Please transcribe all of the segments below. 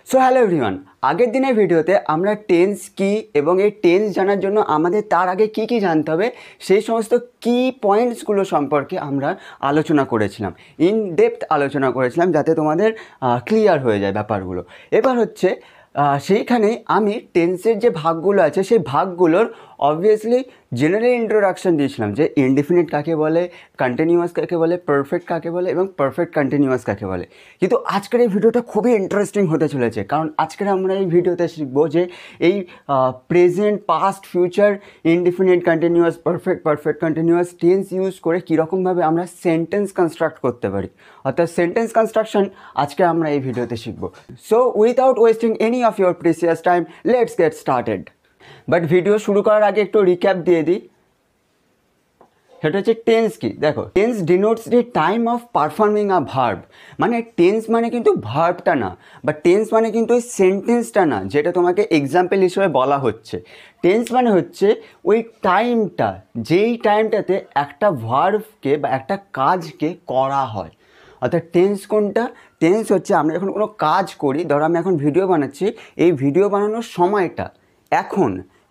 So hello everyone, আগের দিনের ভিডিওতে আমরা টেন্স কি এবং এই টেন্স জানার জন্য আমাদের তার আগে কি কি জানতে হবে সেই সমস্ত কি পয়েন্টসগুলো সম্পর্কে আমরা আলোচনা করেছিলাম, ইন ডেপথ আলোচনা করেছিলাম, যাতে তোমাদের ক্লিয়ার হয়ে যায় ব্যাপারগুলো। এবার হচ্ছে সেইখানে আমি টেন্সের যে ভাগগুলো আছে সেই ভাগগুলোর অবভিয়াসলি জেনারেল ইন্ট্রোডাকশান দিয়েছিলাম, যে ইনডিফিনিট কাকে বলে, কন্টিনিউয়াস কাকে বলে, পারফেক্ট কাকে বলে এবং পারফেক্ট কন্টিনিউয়াস কাকে বলে। কিন্তু আজকের এই ভিডিওটা খুবই ইন্টারেস্টিং হতে চলেছে, কারণ আজকের আমরা এই ভিডিওতে শিখবো যে এই present, past, future, indefinite, continuous, perfect continuous tense use করে কীরকমভাবে আমরা সেন্টেন্স কনস্ট্রাক্ট করতে পারি, অর্থাৎ সেন্টেন্স কনস্ট্রাকশন আজকে আমরা এই ভিডিওতে শিখবো। So without wasting any of your precious time, let's get started. But video শুরু করার আগে একটু রিক্যাপ দিয়ে দিই, সেটা হচ্ছে টেন্স কি। দেখো, tense denotes the time of performing a verb. মানে টেন্স মানে কিন্তু ভার্বটা না, বা টেন্স মানে কিন্তু ওই সেন্টেন্সটা না যেটা তোমাকে এক্সাম্পল হিসেবে বলা হচ্ছে। টেন্স মানে হচ্ছে ওই টাইমটা, যেই টাইমটাতে একটা ভার্বকে বা একটা কাজকে করা হয়। অর্থাৎ টেন্স কোনটা? টেন্স হচ্ছে আমরা যখন কোনো কাজ করি, ধরো আমি এখন ভিডিও বানাচ্ছি, এই ভিডিও বানানোর সময়টা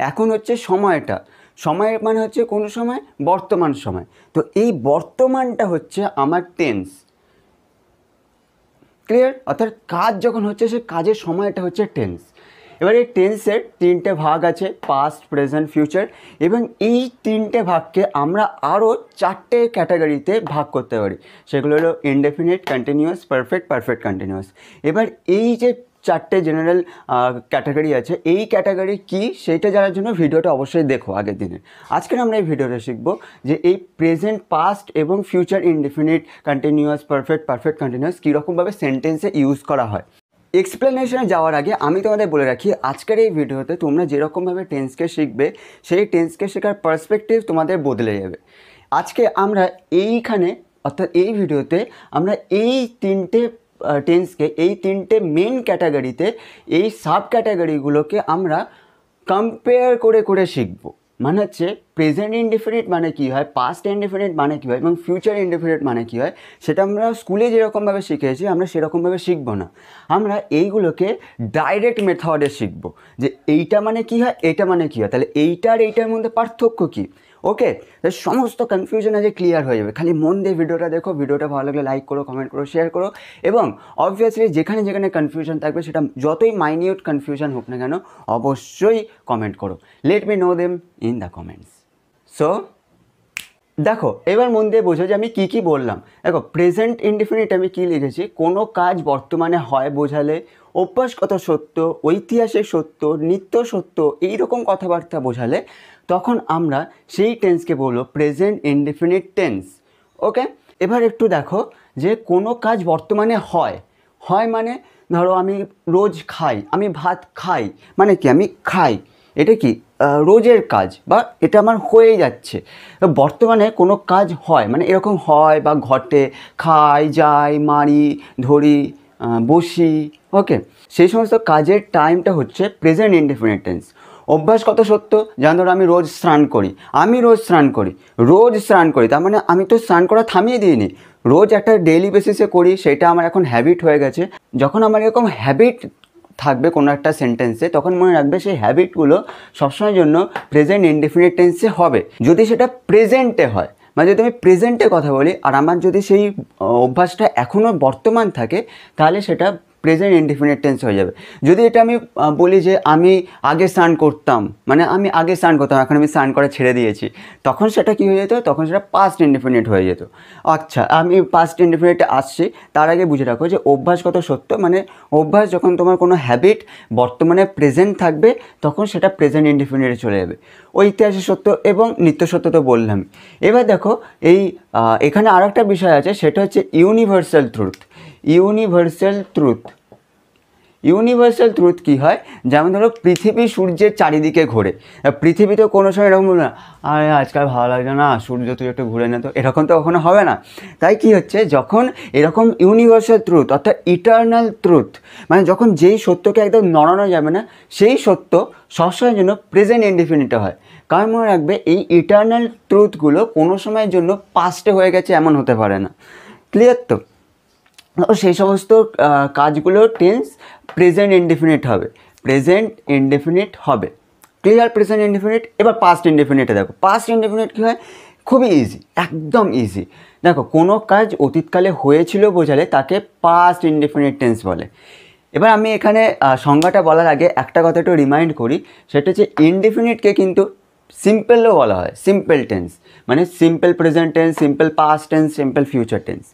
এখন হচ্ছে সময়টা। সময় মানে হচ্ছে কোন সময়? বর্তমান সময়। তো এই বর্তমানটা হচ্ছে আমার টেন্স। ক্লিয়ার? অর্থাৎ কাজ যখন হচ্ছে সে কাজের সময়টা হচ্ছে টেন্স। এবার এই টেন্সের তিনটে ভাগ আছে, পাস্ট, প্রেজেন্ট, ফিউচার, এবং এই তিনটে ভাগকে আমরা আরও চারটে ক্যাটাগরিতে ভাগ করতে পারি। সেগুলো হলো ইনডেফিনিট, কন্টিনিউয়াস, পারফেক্ট কন্টিনিউয়াস। এবার এই যে চারটে জেনারেল ক্যাটাগরি আছে, এই ক্যাটাগরি কি সেইটা জানার জন্য ভিডিওটা অবশ্যই দেখো আগের দিনের। আজকের আমরা এই ভিডিওটা শিখবো যে এই প্রেজেন্ট, পাস্ট এবং future indefinite, continuous, perfect continuous কীরকমভাবে সেন্টেন্সে ইউজ করা হয়। এক্সপ্লেনেশনে যাওয়ার আগে আমি তোমাদের বলে রাখি, আজকের এই ভিডিওতে তোমরা যেরকমভাবে টেন্সকে শিখবে সেই টেন্সকে শেখার পার্সপেক্টিভ তোমাদের বদলে যাবে। আজকে আমরা এইখানে, অর্থাৎ এই ভিডিওতে আমরা এই তিনটে টেন্সকে, এই তিনটে মেন ক্যাটাগরিতে, এই সাব ক্যাটাগরিগুলোকে আমরা কম্পেয়ার করে করে শিখব। মানে হচ্ছে প্রেজেন্ট ইনডেফিনিট মানে কী হয়, পাস্ট ইনডেফিনিট মানে কী হয় এবং ফিউচার ইনডেফিনিট মানে কী হয়, সেটা আমরা স্কুলে যেরকমভাবে শিখেছি আমরা সেরকমভাবে শিখব না। আমরা এইগুলোকে ডাইরেক্ট মেথডে শিখব, যে এইটা মানে কী হয়, এইটা মানে কী হয়, তাহলে এইটা আর এইটার মধ্যে পার্থক্য কী। ওকে, সমস্ত কনফিউশন আজ ক্লিয়ার হয়ে যাবে। খালি মন দিয়ে ভিডিওটা দেখো, ভিডিওটা ভালো লাগলে লাইক করো, কমেন্ট করো, শেয়ার করো, এবং অবভিয়াসলি যেখানে যেখানে কনফিউশন থাকবে, সেটা যতই মাইনিউট কনফিউশন হোক না কেন, অবশ্যই কমেন্ট করো। Let me no them in the comments. So দেখো, এবার মন দিয়ে বোঝো যে আমি কী কী বললাম। দেখো, প্রেজেন্ট ইনডেফিনিট আমি কী লিখেছি, কোনো কাজ বর্তমানে হয় বোঝালে, অভ্যাসগত সত্য, ঐতিহাসিক সত্য, নিত্য সত্য, এইরকম কথাবার্তা বোঝালে তখন আমরা সেই টেন্সকে বলবো প্রেজেন্ট ইনডেফিনিট টেন্স। ওকে, এবার একটু দেখো যে কোনো কাজ বর্তমানে হয় মানে ধরো আমি রোজ খাই, আমি ভাত খাই, মানে কি আমি খাই, এটা কি রোজের কাজ, বা এটা আমার হয়ে যাচ্ছে। বর্তমানে কোনো কাজ হয় মানে এরকম হয় বা ঘটে, খাই, যাই, মারি, ধরি, বসি। ওকে, সেই সমস্ত কাজের টাইমটা হচ্ছে প্রেজেন্ট ইনডেফিনিট টেন্স। অভ্যাসগত সত্য, যেমন ধরো আমি রোজ স্নান করি, তার মানে আমি তো স্নান করা থামিয়ে দিইনি, রোজ একটা ডেইলি বেসিসে করি, সেটা আমার এখন হ্যাবিট হয়ে গেছে। যখন আমার এরকম হ্যাবিট থাকবে কোনো একটা সেন্টেন্সে, তখন মনে রাখবে সেই হ্যাবিটগুলো সবসময়ের জন্য প্রেজেন্ট ইনডেফিনিট টেন্সে হবে, যদি সেটা প্রেজেন্টে হয়। মানে যদি আমি প্রেজেন্টে কথা বলি আর আমার যদি সেই অভ্যাসটা এখনও বর্তমান থাকে, তাহলে সেটা প্রেজেন্ট ইনডেফিনিট টেন্স হয়ে যাবে। যদি এটা আমি বলি যে আমি আগে স্নান করতাম, মানে আমি আগে স্নান করতাম, এখন আমি স্নান করা ছেড়ে দিয়েছি, তখন সেটা কী হয়ে যেত, তখন সেটা পাস্ট ইনডেফিনিট হয়ে যেত। আচ্ছা, আমি পাস্ট ইনডেফিনিটে আসছি, তার আগে বুঝে রাখো যে অভ্যাসগত সত্য মানে অভ্যাস, যখন তোমার কোনো হ্যাবিট বর্তমানে প্রেজেন্ট থাকবে তখন সেটা প্রেজেন্ট ইনডেফিনিটে চলে যাবে। ঐতিহাসিক সত্য এবং নিত্য সত্য তো বললাম। এবার দেখো এই এখানে আর একটা বিষয় আছে, সেটা হচ্ছে ইউনিভার্সাল ট্রুথ কী হয়, যেমন ধরো পৃথিবী সূর্যের চারিদিকে ঘোরে, পৃথিবী তো কোনো সময় এরকম বলবে না, আরে আজকাল ভালো লাগছে না, সূর্য তুই একটু ঘুরে না, তো এরকম তো কখনো হবে না। তাই কি হচ্ছে, যখন এরকম ইউনিভার্সাল ট্রুথ অর্থাৎ ইটার্নাল ট্রুথ, মানে যখন যেই সত্যকে একদম নড়ানো যাবে না, সেই সত্য সবসময়ের জন্য প্রেজেন্ট ইনডেফিনিটে হয়। কারণ মনে রাখবে, এই ইটার্নাল ট্রুথগুলো কোনো সময়ের জন্য পাস্টে হয়ে গেছে এমন হতে পারে না। ক্লিয়ার তো? তো সেই সমস্ত কাজগুলো টেন্স প্রেজেন্ট ইনডেফিনিট হবে, প্রেজেন্ট ইনডেফিনিট হবে। ক্লিয়ার? Present indefinite. এবার পাস্ট ইনডেফিনিটে দেখো, পাস্ট ইনডেফিনিট কী হয়, খুবই ইজি, একদম ইজি। দেখো কোনো কাজ অতীতকালে হয়েছিল বোঝালে তাকে পাস্ট ইনডেফিনিট টেন্স বলে। এবার আমি এখানে সংজ্ঞাটা বলার আগে একটা কথা একটু রিমাইন্ড করি, সেটা হচ্ছে ইনডেফিনিটকে কিন্তু সিম্পলও বলা হয়, সিম্পল টেন্স, মানে simple present tense, simple past tense, simple future tense.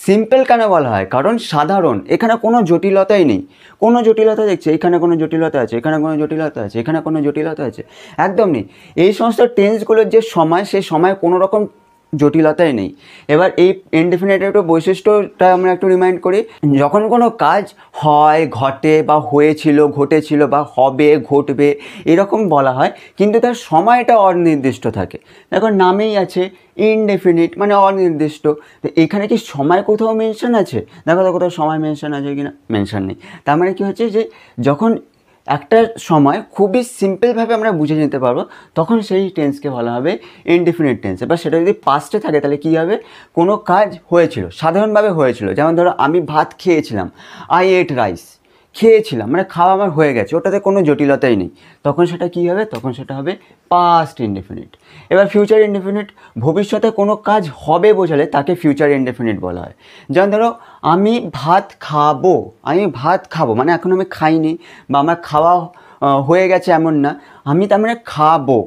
Simple কেন বলা হয়? কারণ সাধারণ, এখানে কোনো জটিলতাই নেই। কোনো জটিলতা দেখছে, এখানে কোনো জটিলতা আছে, এখানে কোনো জটিলতা আছে, এখানে কোনো জটিলতা আছে, একদম নেই। এই সমস্ত টেন্সগুলোর যে সময়, সেই সময় কোনো রকম জটিলতাই নেই। এবার এই ইনডেফিনিটের একটু বৈশিষ্ট্যটা আমরা একটু রিমাইন্ড করি। যখন কোনো কাজ হয়, ঘটে, বা হয়েছিল, ঘটেছিল, বা হবে, ঘটবে, এরকম বলা হয়, কিন্তু তার সময়টা অনির্দিষ্ট থাকে। দেখো নামেই আছে ইনডেফিনিট, মানে অনির্দিষ্ট। তো এখানে কি সময় কোথাও মেনশন আছে? দেখো তো কোথাও সময় মেনশন আছে কি না? মেনশন নেই। তার মানে কি হচ্ছে যে যখন একটা সময় খুবই সিম্পলভাবে আমরা বুঝে নিতে পারবো, তখন সেই টেন্সকে বলা হবে ইনডেফিনিট টেন্স। এবার সেটা যদি পাস্টে থাকে তাহলে কী হবে? কোনো কাজ হয়েছিল, সাধারণভাবে হয়েছিল, যেমন ধরো আমি ভাত খেয়েছিলাম, আই এট রাইস, খেয়েছিলাম মানে খাওয়া আমার হয়ে গেছে, ওটাতে কোনো জটিলতাই নেই, তখন সেটা কী হবে? তখন সেটা হবে পাস্ট ইনডেফিনিট। এবার ফিউচার ইনডেফিনিট, ভবিষ্যতে কোনো কাজ হবে বোঝালে তাকে ফিউচার ইনডেফিনিট বলা হয়। যেমন ধরো আমি ভাত খাবো, আমি ভাত খাবো মানে এখন আমি খাইনি বা আমার খাওয়া হয়ে গেছে এমন না, আমি তার মানে খাবো।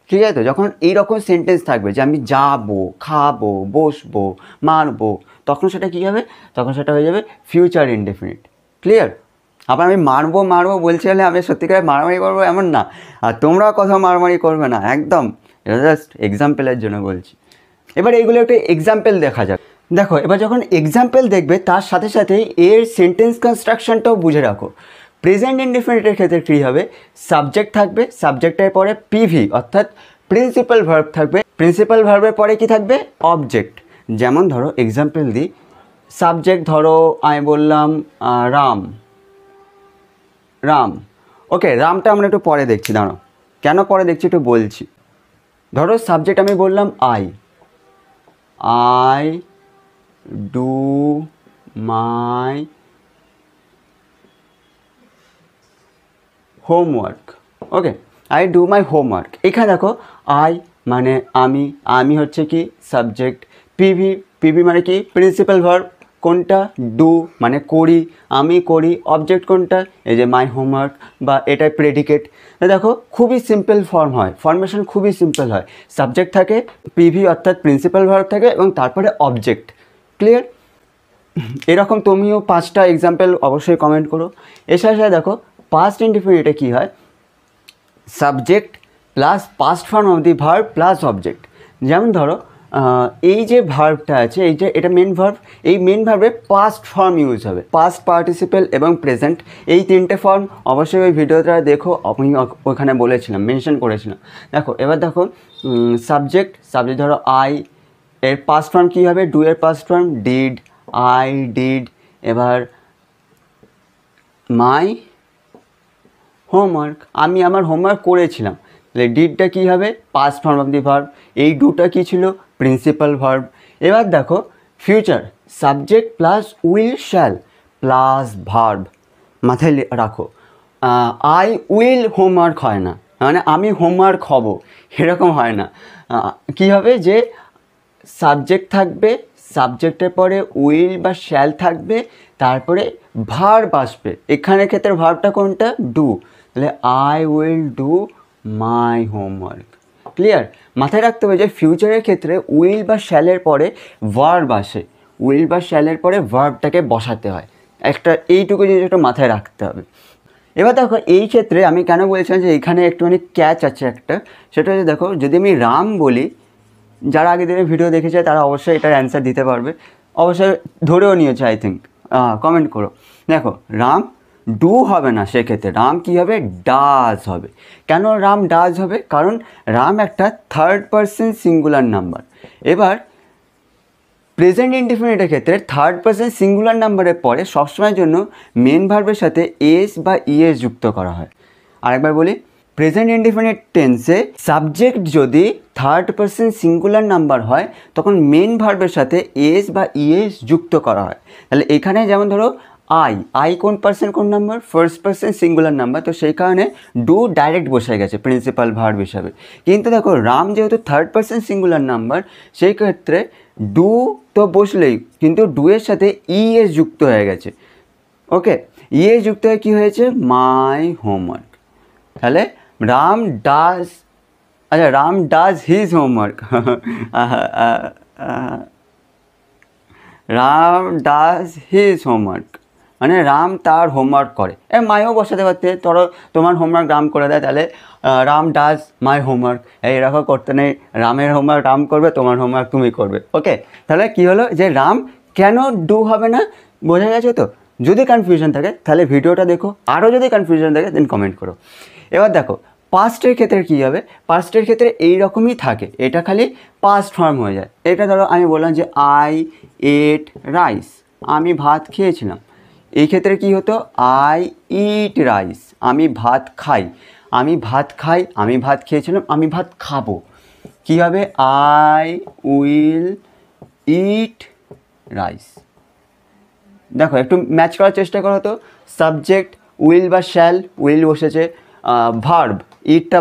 ঠিক আছে? তো যখন এইরকম সেন্টেন্স থাকবে যে আমি যাবো, খাবো, বসবো, মারবো, তখন সেটা কী হবে? তখন সেটা হয়ে যাবে ফিউচার ইনডেফিনিট। ক্লিয়ার? আবার আমি মারবো মারবো বলছি হলে আমি সত্যিকারে মারামারি করবো এমন না, আর তোমরাও কোথাও মারামারি করবে না, একদম। এটা জাস্ট এক্সাম্পলের জন্য বলছি। এবার এইগুলো একটা এক্সাম্পল দেখা যাক। দেখো এবার যখন এক্সাম্পল দেখবে তার সাথে সাথেই এর সেন্টেন্স কনস্ট্রাকশনটাও বুঝে রাখো। প্রেজেন্ট ইনডেফিনিটের ক্ষেত্রে কী হবে? সাবজেক্ট থাকবে, সাবজেক্টের পরে পিভি অর্থাৎ প্রিন্সিপাল ভার্ব থাকবে, প্রিন্সিপাল ভার্বের পরে কি থাকবে? অবজেক্ট। যেমন ধরো এক্সাম্পল দিই, সাবজেক্ট ধরো আমি বললাম রাম, রাম। ওকে, রামটা আমরা একটু পরে দেখছি, দাঁড়াও, কেন পরে দেখছি একটু বলছি। ধরো সাবজেক্ট আমি বললাম I, I do my homework. Okay, I do my homework. এখানে দেখো আই মানে আমি, আমি হচ্ছে কি সাবজেক্ট, পিভি, পিভি মানে কি প্রিন্সিপাল ভার্ব, কোনটা? ডু মানে করি, আমি করি। অবজেক্ট কোনটা? এই যে মাই হোমওয়ার্ক, বা এটাই প্রেডিকেট। দেখো খুবই সিম্পল ফর্ম হয়, ফর্মেশন খুবই সিম্পল হয়। সাবজেক্ট থাকে, পিভি অর্থাৎ প্রিন্সিপাল ভার্ব থাকে, এবং তারপরে অবজেক্ট। ক্লিয়ার? এরকম তুমিও 5টা এক্সাম্পল অবশ্যই কমেন্ট করো। এছাড়া দেখো পাস্ট ইনডেফিনিটে কী হয়? Subject plus past form of the verb plus object. যেমন ধরো এই যে ভার্বটা আছে, এই যে এটা মেন ভার্ব, এই মেন ভার্বে পাস্ট ফর্ম ইউজ হবে, পাস্ট পার্টিসিপেল এবং প্রেজেন্ট, এই 3টে ফর্ম অবশ্যই ওই ভিডিওটা দেখো, আমি ওখানে বলেছিলাম, মেনশন করেছিলাম। দেখো এবার দেখো সাবজেক্ট, সাবজেক্ট ধরো আই, এর পাস্ট ফর্ম কী হবে? ডু এর past form did, I did. এবার মাই হোমওয়ার্ক, আমি আমার হোমওয়ার্ক করেছিলাম, তাহলে ডিডটা কী হবে? Past form of the verb. এই ডুটা কী ছিল? Principal verb. এবার দেখো future, subject plus will shall plus verb. মাথায় রাখো, আই উইল হোমওয়ার্ক হয় না, মানে আমি হোমওয়ার্ক হব, এরকম হয় না। কী হবে? যে সাবজেক্ট থাকবে, সাবজেক্টের পরে উইল বা শ্যাল থাকবে, তারপরে ভার্ব আসবে। এখানের ক্ষেত্রে ভার্বটা কোনটা? ডু। তাহলে I will do my homework. Clear? মাথায় রাখতে হবে যে ফিউচারের ক্ষেত্রে উইল বা শ্যালের পরে ভার্ব আসে, উইল বা শ্যালের পরে ভার্বটাকে বসাতে হয়। একটা এইটুকু জিনিস একটু মাথায় রাখতে হবে। এবার দেখো এই ক্ষেত্রে আমি কেন বলেছিলাম যে এখানে একটুখানি ক্যাচ আছে একটা, সেটা হচ্ছে দেখো যদি আমি রাম বলি, যারা আগের দিনে ভিডিও দেখেছে তারা অবশ্যই এটার অ্যান্সার দিতে পারবে, অবশ্যই ধরেও নিয়েছে আই থিঙ্ক, কমেন্ট করো। দেখো রাম ডু হবে না, সেক্ষেত্রে রাম কী হবে? ডাজ হবে। কেন রাম ডাজ হবে? কারণ রাম একটা থার্ড পারসন সিঙ্গুলার নাম্বার। এবার প্রেজেন্ট ইনডেফিনিটের ক্ষেত্রে থার্ড পারসন সিঙ্গুলার নাম্বারের পরে সবসময়ের জন্য মেন ভার্বের সাথে এস বা ইএস যুক্ত করা হয়। আরেকবার বলি, প্রেজেন্ট ইনডিফিনিট টেন্সে সাবজেক্ট যদি থার্ড পারসন সিঙ্গুলার নাম্বার হয় তখন মেন ভার্বের সাথে এস বা ইএস যুক্ত করা হয়। তাহলে এখানে যেমন ধরো আই কোন পার্সন কোন number, first person singular number, তো সেই কারণে ডু ডাইরেক্ট বসে গেছে প্রিন্সিপাল ভার্ব হিসাবে। কিন্তু দেখো রাম যেহেতু থার্ড পার্সন সিঙ্গুলার নাম্বার, সেই ক্ষেত্রে ডু তো বসলেই, কিন্তু ডু এর সাথে ইএস যুক্ত হয়ে গেছে। ওকে, ইএস যুক্ত হয়ে কী হয়েছে, মাই হোমওয়ার্ক। তাহলে রাম ডাজ, আচ্ছা Ram does his homework, Ram does his homework মানে রাম তার হোমওয়ার্ক করে। মাইও বসাতে পারতে, ধরো তোমার হোমওয়ার্ক রাম করে দেয়, তাহলে রাম ডাজ মাই হোমওয়ার্ক, এরকম করতে নেই, রামের হোমওয়ার্ক রাম করবে, তোমার হোমওয়ার্ক তুমি করবে। ওকে, তাহলে কী হলো যে রাম কেন ডু হবে না, বোঝা গেছে তো? যদি কনফিউশন থাকে তাহলে ভিডিওটা দেখো, আরও যদি কনফিউশন থাকে দেন কমেন্ট করো। এবার দেখো পাস্টের ক্ষেত্রে কী হবে, পাস্টের ক্ষেত্রে এই রকমই থাকে, এটা খালি পাস্ট ফর্ম হয়ে যায়। এটা ধরো আমি বললাম যে আই এট রাইস, আমি ভাত খেয়েছিলাম, এই ক্ষেত্রে কী হতো, আই ইট রাইস, আমি ভাত খাই, আমি ভাত খাই, আমি ভাত খেয়েছিলাম, আমি ভাত খাবো। কী হবে, আই উইল ইট রাইস। দেখো একটু ম্যাচ করার চেষ্টা করো তো, সাবজেক্ট উইল বা শ্যাল, উইল বসেছে, ভার্ব ইটটা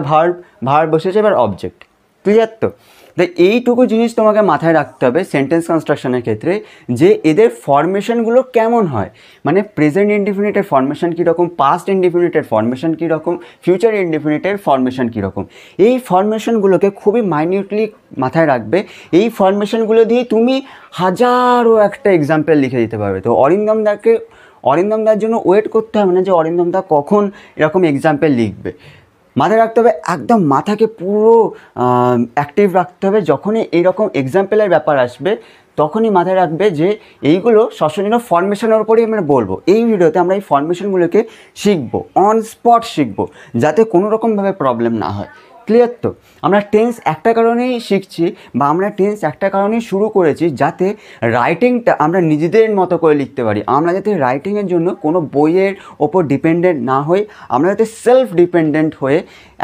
ভার্ব বসেছে, এবার অবজেক্ট। ক্লিয়ার তো? তাই এইটুকু জিনিস তোমাকে মাথায় রাখতে হবে সেন্টেন্স কনস্ট্রাকশনের ক্ষেত্রে, যে এদের ফরমেশনগুলো কেমন হয়, মানে প্রেজেন্ট ইনডিফিনিটের ফরমেশন কীরকম, পাস্ট ইনডিফিনিটের ফরমেশন কীরকম, ফিউচার ইনডিফিনিটের ফরমেশন কীরকম। এই ফরমেশনগুলোকে খুবই মাইনিউটলি মাথায় রাখবে। এই ফরমেশনগুলো দিয়ে তুমি হাজারো একটা এক্সাম্পল লিখে দিতে পারবে। তো অরিন্দমদার জন্য ওয়েট করতে হবে না যে অরিন্দমদা কখন এরকম এক্সাম্পল লিখবে। মাথায় রাখতে হবে, একদম মাথাকে পুরো অ্যাক্টিভ রাখতে হবে। যখনই এইরকম এক্সাম্পলের ব্যাপার আসবে তখনই মাথায় রাখবে যে এইগুলো সশনীয় ফরমেশনের উপরেই আমরা বলবো। এই ভিডিওতে আমরা এই ফরমেশনগুলোকে শিখবো, অন স্পট শিখবো, যাতে কোনো রকমভাবে প্রবলেম না হয়। ক্লিয়ার তো? আমরা টেন্স একটা কারণেই শিখছি বা আমরা টেন্স একটা কারণেই শুরু করেছি, যাতে রাইটিংটা আমরা নিজেদের মতো করে লিখতে পারি। আমরা যাতে রাইটিংয়ের জন্য কোনো বইয়ের ওপর ডিপেন্ডেন্ট না হই, আমরা যাতে সেলফ ডিপেন্ডেন্ট হয়ে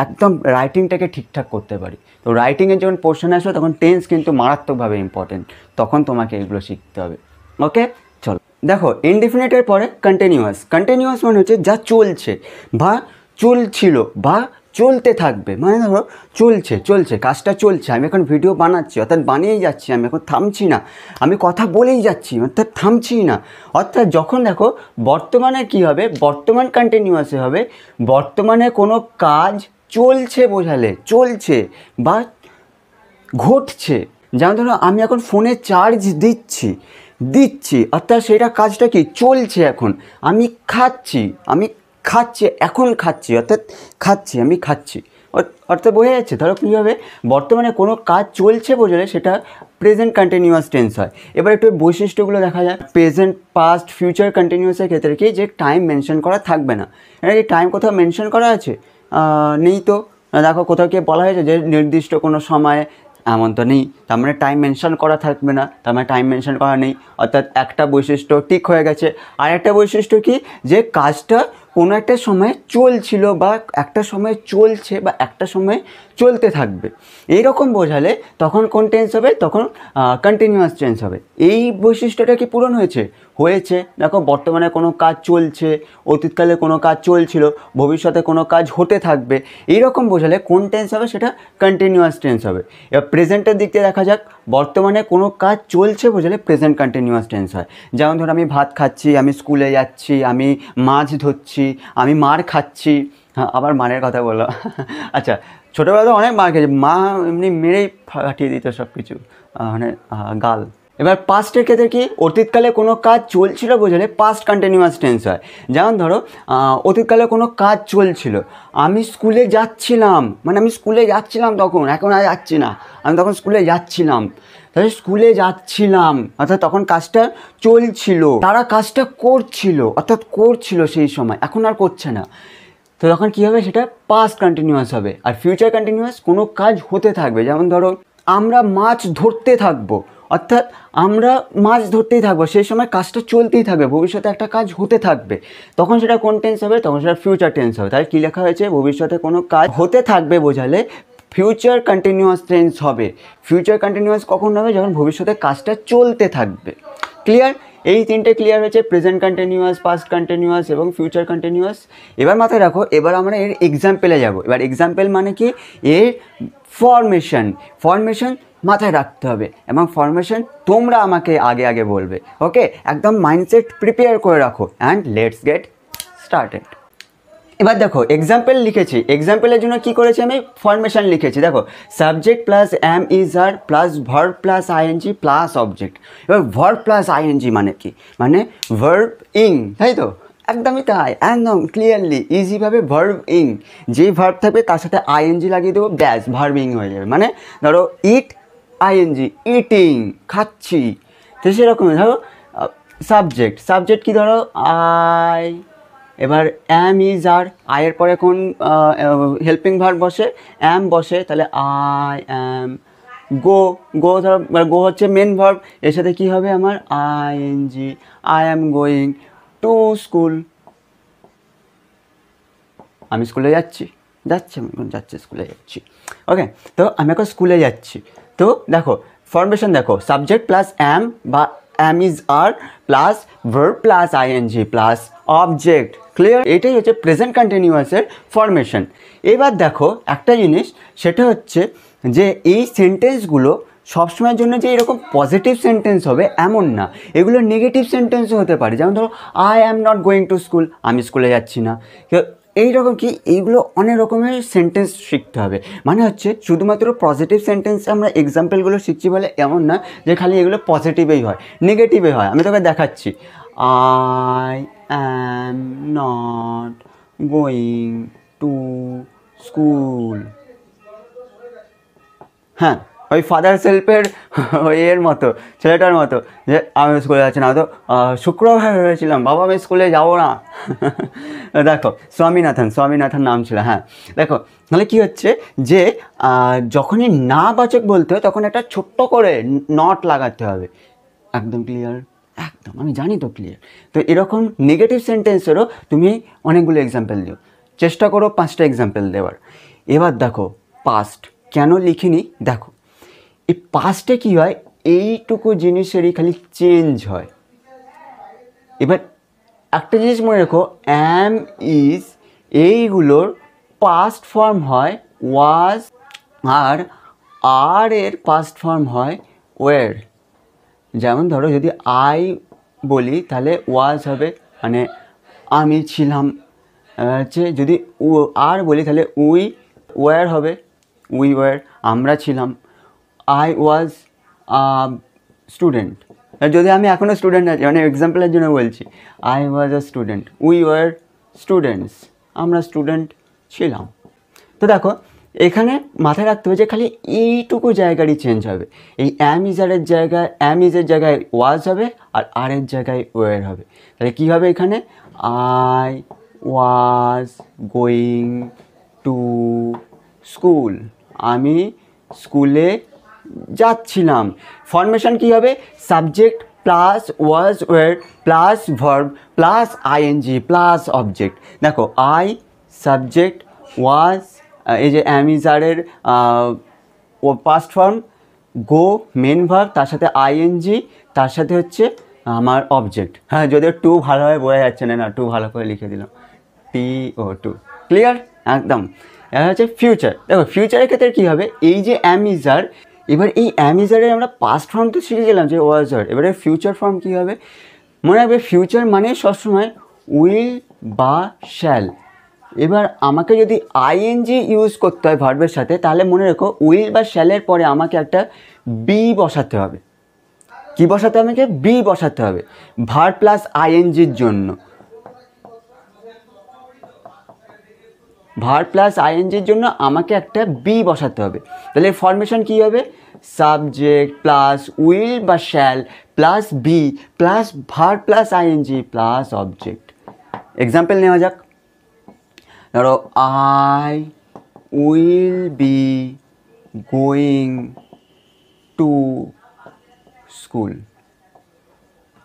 একদম রাইটিংটাকে ঠিকঠাক করতে পারি। তো রাইটিংয়ের যখন পোর্শন আসবে তখন টেন্স কিন্তু মারাত্মকভাবে ইম্পর্টেন্ট, তখন তোমাকে এগুলো শিখতে হবে। ওকে, চলো দেখো ইনডিফিনিটের পরে কন্টিনিউয়াস। কন্টিনিউয়াস মানে হচ্ছে যা চলছে বা চলছিল বা চলতে থাকবে। মানে ধরো চলছে কাজটা চলছে, আমি এখন ভিডিও বানাচ্ছি অর্থাৎ বানিয়েই যাচ্ছি, আমি এখন থামছি না, আমি কথা বলেই যাচ্ছি অর্থাৎ থামছি না। অর্থাৎ যখন দেখো বর্তমানে কী হবে, বর্তমান কন্টিনিউয়াসে হবে, বর্তমানে কোনো কাজ চলছে বোঝালে, চলছে বা ঘটছে। যেমন ধরো আমি এখন ফোনে চার্জ দিচ্ছি অর্থাৎ সেটা কাজটা কি চলছে। এখন আমি খাচ্ছি এখন খাচ্ছি অর্থাৎ আমি খাচ্ছি অর্থাৎ বোঝা যাচ্ছে। ধরো কীভাবে বর্তমানে কোনো কাজ চলছে বোঝালে সেটা প্রেজেন্ট কন্টিনিউয়াস টেন্স হয়। এবার একটু বৈশিষ্ট্যগুলো দেখা যায়। প্রেজেন্ট, পাস্ট, ফিউচার কন্টিনিউয়াসের ক্ষেত্রে কি যে টাইম মেনশন করা থাকবে না। এটা কি টাইম কোথাও মেনশন করা আছে? নেই তো। দেখো কোথাও কি বলা হয়েছে যে নির্দিষ্ট কোনো সময়ে, এমন তো নেই। তার মানে টাইম মেনশন করা থাকবে না, তার মানে টাইম মেনশন করা নেই, অর্থাৎ একটা বৈশিষ্ট্য ঠিক হয়ে গেছে। আর একটা বৈশিষ্ট্য কি, যে কাজটা কোনো একটা সময় চলছিল বা একটা সময় চলছে বা একটা সময় চলতে থাকবে, এইরকম বোঝালে তখন কোন টেন্স হবে, তখন কন্টিনিউয়াস টেন্স হবে। এই বৈশিষ্ট্যটা কি পূরণ হয়েছে? দেখো বর্তমানে কোনো কাজ চলছে, অতীতকালে কোনো কাজ চলছিল, ভবিষ্যতে কোনো কাজ হতে থাকবে, এইরকম বোঝালে কোন টেন্স হবে, সেটা কন্টিনিউয়াস টেন্স হবে। এবার প্রেজেন্টের দিক দিয়ে দেখা যাক, বর্তমানে কোনো কাজ চলছে বোঝালে প্রেজেন্ট কন্টিনিউয়াস টেন্স হয়। যেমন ধরো আমি ভাত খাচ্ছি, আমি স্কুলে যাচ্ছি, আমি মাছ ধরছি, আমি মার খাচ্ছি। হ্যাঁ, আবার মারের কথা বললাম। আচ্ছা, ছোটোবেলাতে অনেক মার খেয়েছি, মা এমনি মেরেই ফাটিয়ে দিত সব কিছু, মানে গাল। এবার পাস্টের ক্ষেত্রে কি, অতীতকালে কোনো কাজ চলছিল বোঝালে পাস্ট কন্টিনিউয়াস টেন্স হয়। যেমন ধরো অতীতকালে কোনো কাজ চলছিল, আমি স্কুলে যাচ্ছিলাম, মানে আমি স্কুলে যাচ্ছিলাম তখন, এখন আর যাচ্ছি না, আমি তখন স্কুলে যাচ্ছিলাম। তাহলে স্কুলে যাচ্ছিলাম অর্থাৎ তখন কাজটা চলছিল, তারা কাজটা করছিল সেই সময়, এখন আর করছে না। তো তখন কী হবে, সেটা পাস্ট কন্টিনিউয়াস হবে। আর ফিউচার কন্টিনিউয়াস কোনো কাজ হতে থাকবে। যেমন ধরো আমরা মাছ ধরতে থাকবো, অর্থাৎ আমরা মাছ ধরতেই থাকবো, সেই সময় কাজটা চলতেই থাকবে, ভবিষ্যতে একটা কাজ হতে থাকবে, তখন সেটা কোন টেন্স হবে? তখন সেটা ফিউচার টেন্স হবে। তাই কী লেখা হয়েছে? ভবিষ্যতে কোনো কাজ হতে থাকবে বোঝালে ফিউচার কন্টিনিউয়াস টেন্স হবে। ফিউচার কন্টিনিউয়াস কখন হবে? যখন ভবিষ্যতে কাজটা চলতে থাকবে। ক্লিয়ার? এই তিনটে ক্লিয়ার হয়েছে, প্রেজেন্ট কন্টিনিউয়াস, পাস্ট কন্টিনিউয়াস এবং ফিউচার কন্টিনিউয়াস। এবার মাথায় রাখো, এবার আমরা এর এক্সাম্পলে যাব। এবার এক্সাম্পল মানে কি? এর ফরমেশন মাথায় রাখতে হবে, এবং ফরমেশন তোমরা আমাকে আগে আগে বলবে। ওকে, একদম মাইন্ডসেট প্রিপেয়ার করে রাখো, অ্যান্ড লেটস গেট স্টার্টেড। এবার দেখো এক্সাম্পল লিখেছি, এক্সাম্পলের জন্য কি করেছি আমি? ফরমেশন লিখেছি। দেখো, subject plus am is are plus verb plus ING plus object. এবার ভার্ব প্লাস আইএনজি মানে কি? মানে ভার্ব ইং, তাই তো? একদমই তাই, একদম ক্লিয়ারলি ইজিভাবে ভার্ব ইং, যে ভার্ব থাকবে তার সাথে আইএনজি লাগিয়ে দেবো, ব্যাস ভার্ব ইং হয়ে যাবে। মানে ধরো ইট আইএনজি, ইটিং, খাচ্ছি। তো সেরকমই ধরো সাবজেক্ট কি? ধরো আই। এবার অ্যাম ইজ আর, আয়ের পরে কোন হেল্পিং ভার্ব বসে? অ্যাম বসে, তাহলে আই অ্যাম। ধরো গো হচ্ছে মেন ভার্ব, এর সাথে কী হবে আমার? ING, I am going to school. আমি স্কুলে যাচ্ছি, স্কুলে যাচ্ছি। ওকে, তো আমি এখন স্কুলে যাচ্ছি। তো দেখো ফরমেশন দেখো, সাবজেক্ট প্লাস অ্যাম বা am is are plus verb plus ING plus object. Clear? এটাই হচ্ছে প্রেজেন্ট কন্টিনিউয়াসের ফরমেশন। এবার দেখো একটা জিনিস, সেটা হচ্ছে যে এই সেন্টেন্সগুলো সবসময়ের জন্য যে এরকম পজিটিভ সেন্টেন্স হবে এমন না, এগুলো নেগেটিভ সেন্টেন্সও হতে পারে। যেমন ধরো I am not going to school, আমি স্কুলে যাচ্ছি না। এইরকম কি, এইগুলো অনেক রকমের সেন্টেন্স শিখতে হবে। মানে হচ্ছে শুধুমাত্র পজিটিভ সেন্টেন্স আমরা এক্সাম্পলগুলো শিখছি বলে এমন না যে খালি এগুলো পজিটিভেই হয়, নেগেটিভে হয়। আমি তোকে দেখাচ্ছি, I am not going to school. হ্যাঁ, ওই ফাদার সেলফের ওই এর মতো, ছেলেটার মতো, যে আমি স্কুলে যাচ্ছি না, তো শুক্রবার হয়েছিলাম, বাবা আমি স্কুলে যাবো না। দেখো স্বামীনাথন নাম ছিল। হ্যাঁ, দেখো তাহলে কী হচ্ছে যে যখনই না বাচক বলতে হয় তখন একটা ছোট্ট করে নট লাগাতে হবে। একদম ক্লিয়ার? একদম, আমি জানি তো ক্লিয়ার। তো এরকম নেগেটিভ সেন্টেন্সেরও তুমি অনেকগুলো এক্সাম্পল দিও, চেষ্টা করো 5টা এক্সাম্পল দেওয়ার। এবার দেখো পাস্ট কেন লিখিনি, দেখো এই পাস্টে কী হয়, এইটুকু জিনিসেরই খালি চেঞ্জ হয়। এবার একটা জিনিস মনে রেখো, অ্যাম ইজ এইগুলোর পাস্ট ফর্ম হয় ওয়াজ, আর এর পাস্ট ফর্ম হয় ওয়ের। যেমন ধরো যদি আই বলি তাহলে ওয়াজ হবে, মানে আমি ছিলাম। হচ্ছে যদি আর বলি তাহলে ওয়ার হবে, উই ওয়ার, আমরা ছিলাম। আই ওয়াজ স্টুডেন্ট, যদি আমি এখনও স্টুডেন্ট আছি, মানে এক্সাম্পলের জন্য বলছি, I was a student, we were students, আমরা স্টুডেন্ট ছিলাম। তো দেখো এখানে মাথায় রাখতে হবে যে খালি এইটুকু জায়গারই চেঞ্জ হবে। এই অ্যাম ইজের জায়গায় ওয়াজ হবে, আর আরের জায়গায় ওয়ার হবে। তাহলে কী হবে এখানে? I was going to school, আমি স্কুলে যাচ্ছিলাম। ফরমেশন কী হবে? Subject plus was were plus verb plus ING plus object. দেখো আই সাবজেক্ট, ওয়াজ এই যে অ্যামিজারের ও past form, go main verb, তার সাথে আইএনজি, তার সাথে হচ্ছে আমার অবজেক্ট। হ্যাঁ, যদিও টু ভালোভাবে বোঝা যাচ্ছে না, টু ভালো করে লিখে দিলাম, TO2। ক্লিয়ার? একদম। এবার হচ্ছে ফিউচার। দেখো ফিউচারের ক্ষেত্রে কী হবে, এই যে অ্যামিজার, এবার এই অ্যামিজারের আমরা পাস্ট ফর্ম তো শিখে গেলাম যে ওয়াজার, এবারে ফিউচার ফর্ম কী হবে? মনে রাখবে ফিউচার মানে সবসময় উইল বা শ্যাল। এবার আমাকে যদি আইএনজি ইউজ করতে হয় ভার্বের সাথে, তাহলে মনে রেখো উইল বা শ্যালের পরে আমাকে একটা বি বসাতে হবে। কী বসাতে হবে? আমাকে বি বসাতে হবে ভার্ব প্লাস আইএনজির জন্য। ভার্ব প্লাস আইএনজির জন্য আমাকে একটা বি বসাতে হবে। তাহলে ফরমেশন কী হবে? সাবজেক্ট প্লাস উইল বা shall plus be plus verb plus ING plus object. Example নেওয়া যাক। ধরো I will be going to school,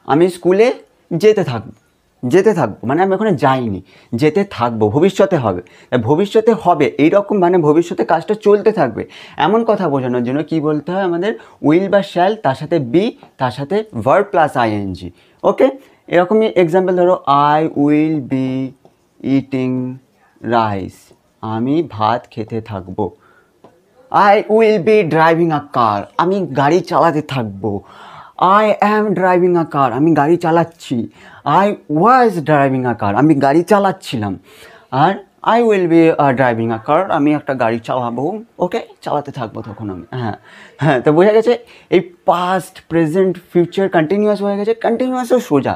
আমি স্কুলে যেতে থাকবো মানে আমি ওখানে যাইনি, যেতে থাকবো, ভবিষ্যতে হবে, ভবিষ্যতে হবে এইরকম মানে ভবিষ্যতে কাজটা চলতে থাকবে এমন কথা বোঝানোর জন্য কি বলতে হয় আমাদের, উইল বা শ্যাল, তার সাথে বি, তার সাথে ভার্ব প্লাস আইএনজি। ওকে, এরকমই এক্সাম্পল ধরো, I will be eating rice, আমি ভাত খেতে থাকবো। I will be driving a car, আমি গাড়ি চালাতে থাকবো। I am driving a car, আমি গাড়ি চালাচ্ছি। I was driving a car, আমি গাড়ি চালাচ্ছিলাম। আর I will be driving a car, আমি একটা গাড়ি চালাবো। ওকে, চালাতে থাকবো তখন আমি। হ্যাঁ, তো বোঝা গেছে এই পাস্ট, প্রেজেন্ট, ফিউচার কন্টিনিউয়াস হয়ে গেছে। কন্টিনিউয়াসও সোজা,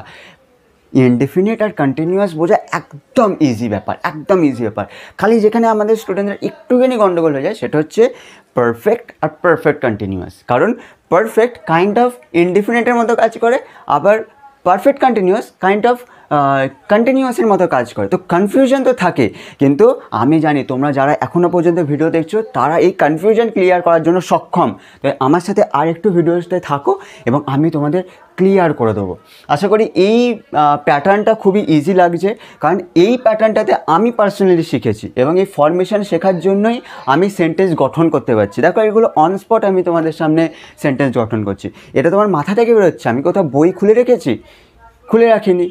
ইনডেফিনিট আর কন্টিনিউয়াস বোঝা একদম ইজি ব্যাপার, একদম ইজি ব্যাপার। খালি যেখানে আমাদের স্টুডেন্টরা একটুখানি গন্ডগোল হয়ে যায় সেটা হচ্ছে পারফেক্ট আর পারফেক্ট কন্টিনিউয়াস। কারণ পারফেক্ট কাইন্ড অফ ইনডেফিনিটের মতো কাজ করে, আবার পারফেক্ট কন্টিনিউয়াস কাইন্ড অফ কন্টিনিউয়াসের মতো কাজ করে। তো কনফিউশন তো থাকে, কিন্তু আমি জানি তোমরা যারা এখনও পর্যন্ত ভিডিও দেখছো তারা এই কনফিউশন ক্লিয়ার করার জন্য সক্ষম। তো আমার সাথে আর একটু ভিডিওতে থাকো এবং আমি তোমাদের ক্লিয়ার করে দেবো। আশা করি এই প্যাটার্নটা খুবই ইজি লাগছে, কারণ এই প্যাটার্নটাতে আমি পার্সোনালি শিখেছি এবং এই ফরমেশন শেখার জন্যই আমি সেন্টেন্স গঠন করতে পারছি। দেখো, এগুলো অন স্পট আমি তোমাদের সামনে সেন্টেন্স গঠন করছি, এটা তোমার মাথা থেকে বেরোচ্ছে। আমি কোথাও বই খুলে রেখেছি? খুলে রাখিনি।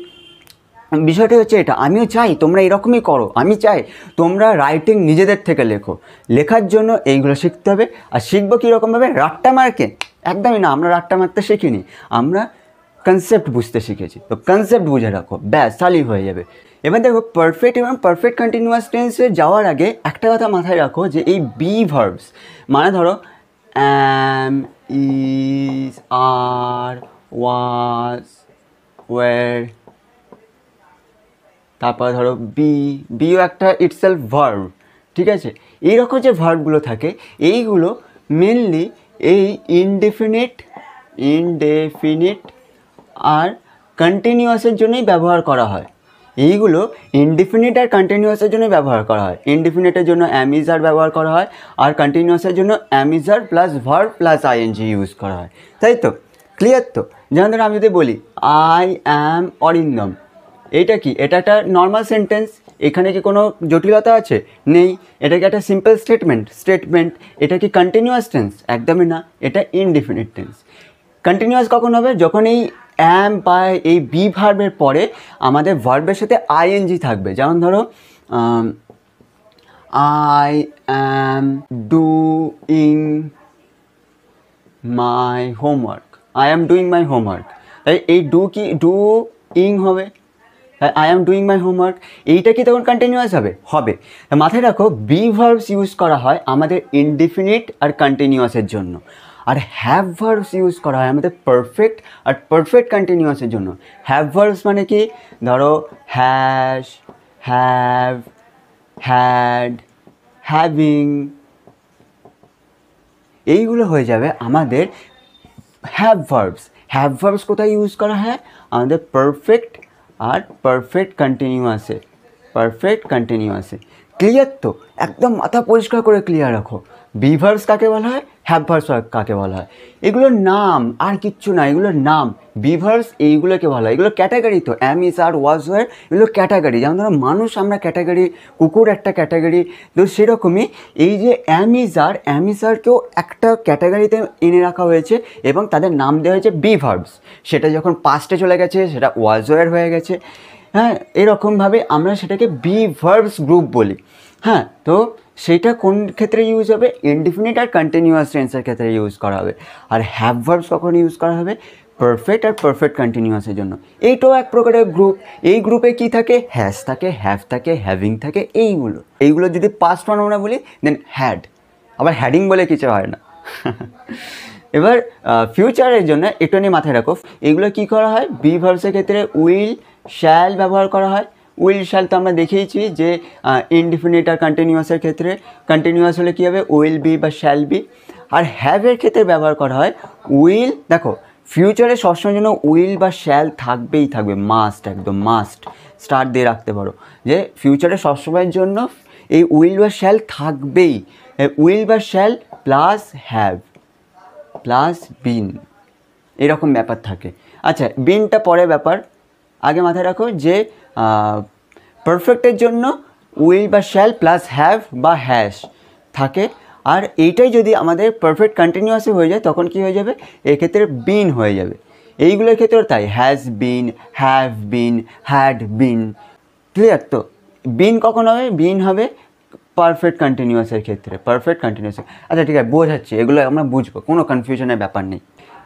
বিষয়টা হচ্ছে এটা, আমিও চাই তোমরা এরকমই করো। আমি চাই তোমরা রাইটিং নিজেদের থেকে লেখো। লেখার জন্য এইগুলো শিখতে হবে। আর শিখবো কীরকমভাবে? রাট্টা মার্কে? একদমই না, আমরা রাট্টা মারতে শিখিনি, আমরা কনসেপ্ট বুঝতে শিখেছি। তো কনসেপ্ট বুঝে রাখো, ব্যাস, তাহলেই হয়ে যাবে। এবার দেখো, পারফেক্ট এবং পারফেক্ট কন্টিনিউয়াস টেন্সে যাওয়ার আগে একটা কথা মাথায় রাখো, যে এই বি ভার্বস মানে ধরো অ্যাম, ইজ, আর, ওয়াজ, ওয়ার, তারপর ধরো বিও একটা ইটসেলফ ভার্ব, ঠিক আছে? এইরকম যে ভার্বগুলো থাকে এইগুলো মেনলি এই ইনডেফিনিট আর কন্টিনিউয়াসের জন্যই ব্যবহার করা হয়। এইগুলো ইনডেফিনিট আর কন্টিনিউয়াসের জন্য ব্যবহার করা হয়। ইনডেফিনিটের জন্য অ্যামিজার ব্যবহার করা হয়, আর কন্টিনিউয়াসের জন্য am is are plus verb plus ING use করা হয়। তাই তো? ক্লিয়ার তো? যেমন ধরো আমি যদি বলি আই অ্যাম অরিন্দম, এইটা কি? এটা একটা নর্মাল সেন্টেন্স, এখানে কি কোনো জটিলতা আছে? নেই। এটা কি একটা সিম্পল স্টেটমেন্ট? এটা কি কন্টিনিউয়াস টেন্স? একদমই না, এটা ইনডেফিনিট টেন্স। কন্টিনিউয়াস কখন হবে? যখন এই অ্যাম বা এই বি ভার্বের পরে আমাদের ভার্বের সাথে আইএনজি থাকবে। যেমন ধরো I am doing my homework, I am doing my homework. তাই এই ডুইং হবে, I am doing my homework. এইটা কি তখন কন্টিনিউয়াস হবে? হবে। মাথায় রাখো, বি ভার্বস ইউজ করা হয় আমাদের ইনডেফিনিট আর কন্টিনিউয়াসের জন্য, আর হ্যাভ ভার্বস ইউজ করা হয় আমাদের পারফেক্ট আর পারফেক্ট কন্টিনিউয়াসের জন্য। হ্যাভ ভার্বস মানে কি? ধরো হ্যাশ, হ্যাভ, হ্যাড, হ্যাভিং, এইগুলো হয়ে যাবে আমাদের হ্যাভ ভার্বস। হ্যাভ ভার্বস কোথায় ইউজ করা হয়? আমাদের পারফেক্ট আর পারফেক্ট কন্টিনিউয়াসে। ক্লিয়ার তো? একদম মাথা পরিষ্কার করে ক্লিয়ার রাখো। বি ভার্বস কাকে বলা হয়, হ্যাভ ভার্বস কাকে বলা হয়। এগুলোর নাম, আর কিচ্ছু না, এগুলোর নাম। বি ভার্বস এইগুলোকে বলা হয়, এগুলো ক্যাটাগরি। তো অ্যাম, ইজ, আর, ওয়াজ, ওয়ার, এগুলো ক্যাটাগরি। যেমন ধরো মানুষ আমরা ক্যাটাগরি, কুকুর একটা ক্যাটাগরি। তো সেরকমই এই যে অ্যামিজারকেও একটা ক্যাটাগরিতে এনে রাখা হয়েছে এবং তাদের নাম দেওয়া হয়েছে বি ভার্বস। সেটা যখন পাস্টে চলে গেছে সেটা ওয়াজ, ওয়ার হয়ে গেছে। হ্যাঁ, এরকমভাবে আমরা সেটাকে বি ভার্বস গ্রুপ বলি। হ্যাঁ, তো সেইটা কোন ক্ষেত্রে ইউজ হবে? ইনডেফিনিট আর কন্টিনিউয়াস টেন্সের ক্ষেত্রে ইউজ করা হবে। আর হ্যাভ ভার্বস কখন ইউজ করা হবে? পারফেক্ট আর পারফেক্ট কন্টিনিউয়াসের জন্য। এইটাও এক প্রকারের গ্রুপ। এই গ্রুপে কি থাকে? হ্যাজ থাকে, হ্যাভ থাকে, হ্যাভিং থাকে। এইগুলো যদি পাস্ট ফর্ম আমরা বলি দেন হ্যাড, আবার হ্যাডিং বলে কিছু হয় না। এবার ফিউচারের জন্য একটুখানি মাথায় রাখো, এগুলো কী করা হয়? বি ভার্বসের ক্ষেত্রে উইল, শ্যাল ব্যবহার করা হয়। উইল, শ্যাল তো আমরা দেখিয়েছি যে ইনডেফিনিট আর কন্টিনিউয়াসের ক্ষেত্রে। কন্টিনিউয়াস হলে কী হবে? উইল বি বা শ্যাল বি। আর হ্যাভের ক্ষেত্রে ব্যবহার করা হয় উইল। দেখো, ফিউচারে সবসময়ের জন্য উইল বা শ্যাল থাকবেই থাকবে, মাস্ট, একদম মাস্ট। স্টার্ট দিয়ে রাখতে পারো যে ফিউচারে সবসময়ের জন্য এই উইল বা শ্যাল থাকবেই। উইল বা শ্যাল প্লাস হ্যাভ প্লাস বিন, এরকম ব্যাপার থাকে। আচ্ছা, বিনটা পরে ব্যাপার, আগে মাথায় রাখো যে পারফেক্টের জন্য উইল বা শ্যাল প্লাস হ্যাভ বা হ্যাশ থাকে, আর এইটাই যদি আমাদের পারফেক্ট কন্টিনিউয়াসে হয়ে যায় তখন কি হয়ে যাবে, এক্ষেত্রে বিন হয়ে যাবে। এইগুলোর ক্ষেত্রে তাই, has been, have been, had been. Clear তো? বিন কখন হবে? বিন হবে পারফেক্ট কন্টিনিউয়াসের ক্ষেত্রে, পারফেক্ট কন্টিনিউয়াস। আচ্ছা ঠিক আছে, বোঝাচ্ছি, এগুলো আমরা বুঝবো, কোনো কনফিউশনের ব্যাপার নেই।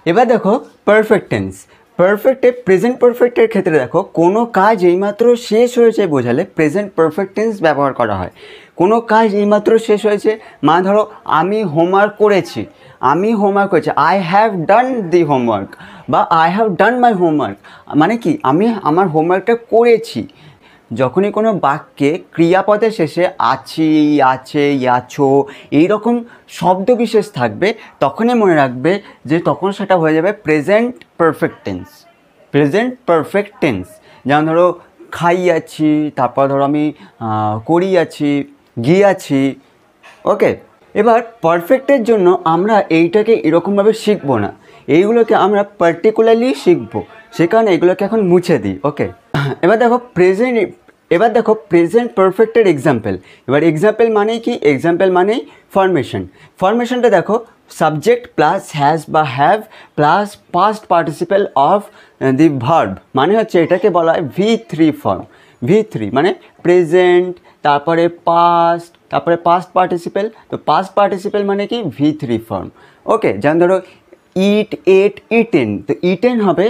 এবার দেখো পারফেক্ট টেন্স। পারফেক্টে প্রেজেন্ট পারফেক্টের ক্ষেত্রে দেখো, কোনো কাজ এইমাত্র শেষ হয়েছে বোঝালে প্রেজেন্ট পারফেক্ট টেন্স ব্যবহার করা হয়। কোনো কাজ এইমাত্র শেষ হয়েছে, মানে ধরো আমি হোমওয়ার্ক করেছি, আমি হোমওয়ার্ক করেছি, I have done the homework, বা I have done my homework, মানে কি আমি আমার হোমওয়ার্কটা করেছি। যখনই কোনো বাক্যে ক্রিয়াপদের শেষে আছি, আছে, আছো এইরকম শব্দবিশেষ থাকবে, তখনই মনে রাখবে যে তখন সেটা হয়ে যাবে present perfect tense. Present perfect tense, যেমন ধরো খাইয়াছি, তারপর ধরো আমি করিয়াছি, গিয়াছি। ওকে, এবার পারফেক্টের জন্য আমরা এইটাকে এরকমভাবে শিখবো না, এইগুলোকে আমরা পার্টিকুলারলি শিখবো, সে কারণে এগুলোকে এখন মুছে দিই। ওকে, এবার দেখো প্রেজেন্ট পারফেক্টের এক্সাম্পল। এবার এক্সাম্পল মানেই কি? এক্সাম্পল মানেই ফরমেশন। ফরমেশনটা দেখো, সাবজেক্ট প্লাস হ্যাজ বা have plus past participle of the verb, মানে হচ্ছে এটাকে বলা হয় V3 ফর্ম। V3 মানে প্রেজেন্ট, তারপরে পাস্ট, তারপরে পাস্ট পার্টিসিপেল। তো পাস্ট পার্টিসিপেল মানে কি? V3 form. ওকে, যেমন ধরো ইট, এট, ইটেন, তো ইটেন হবে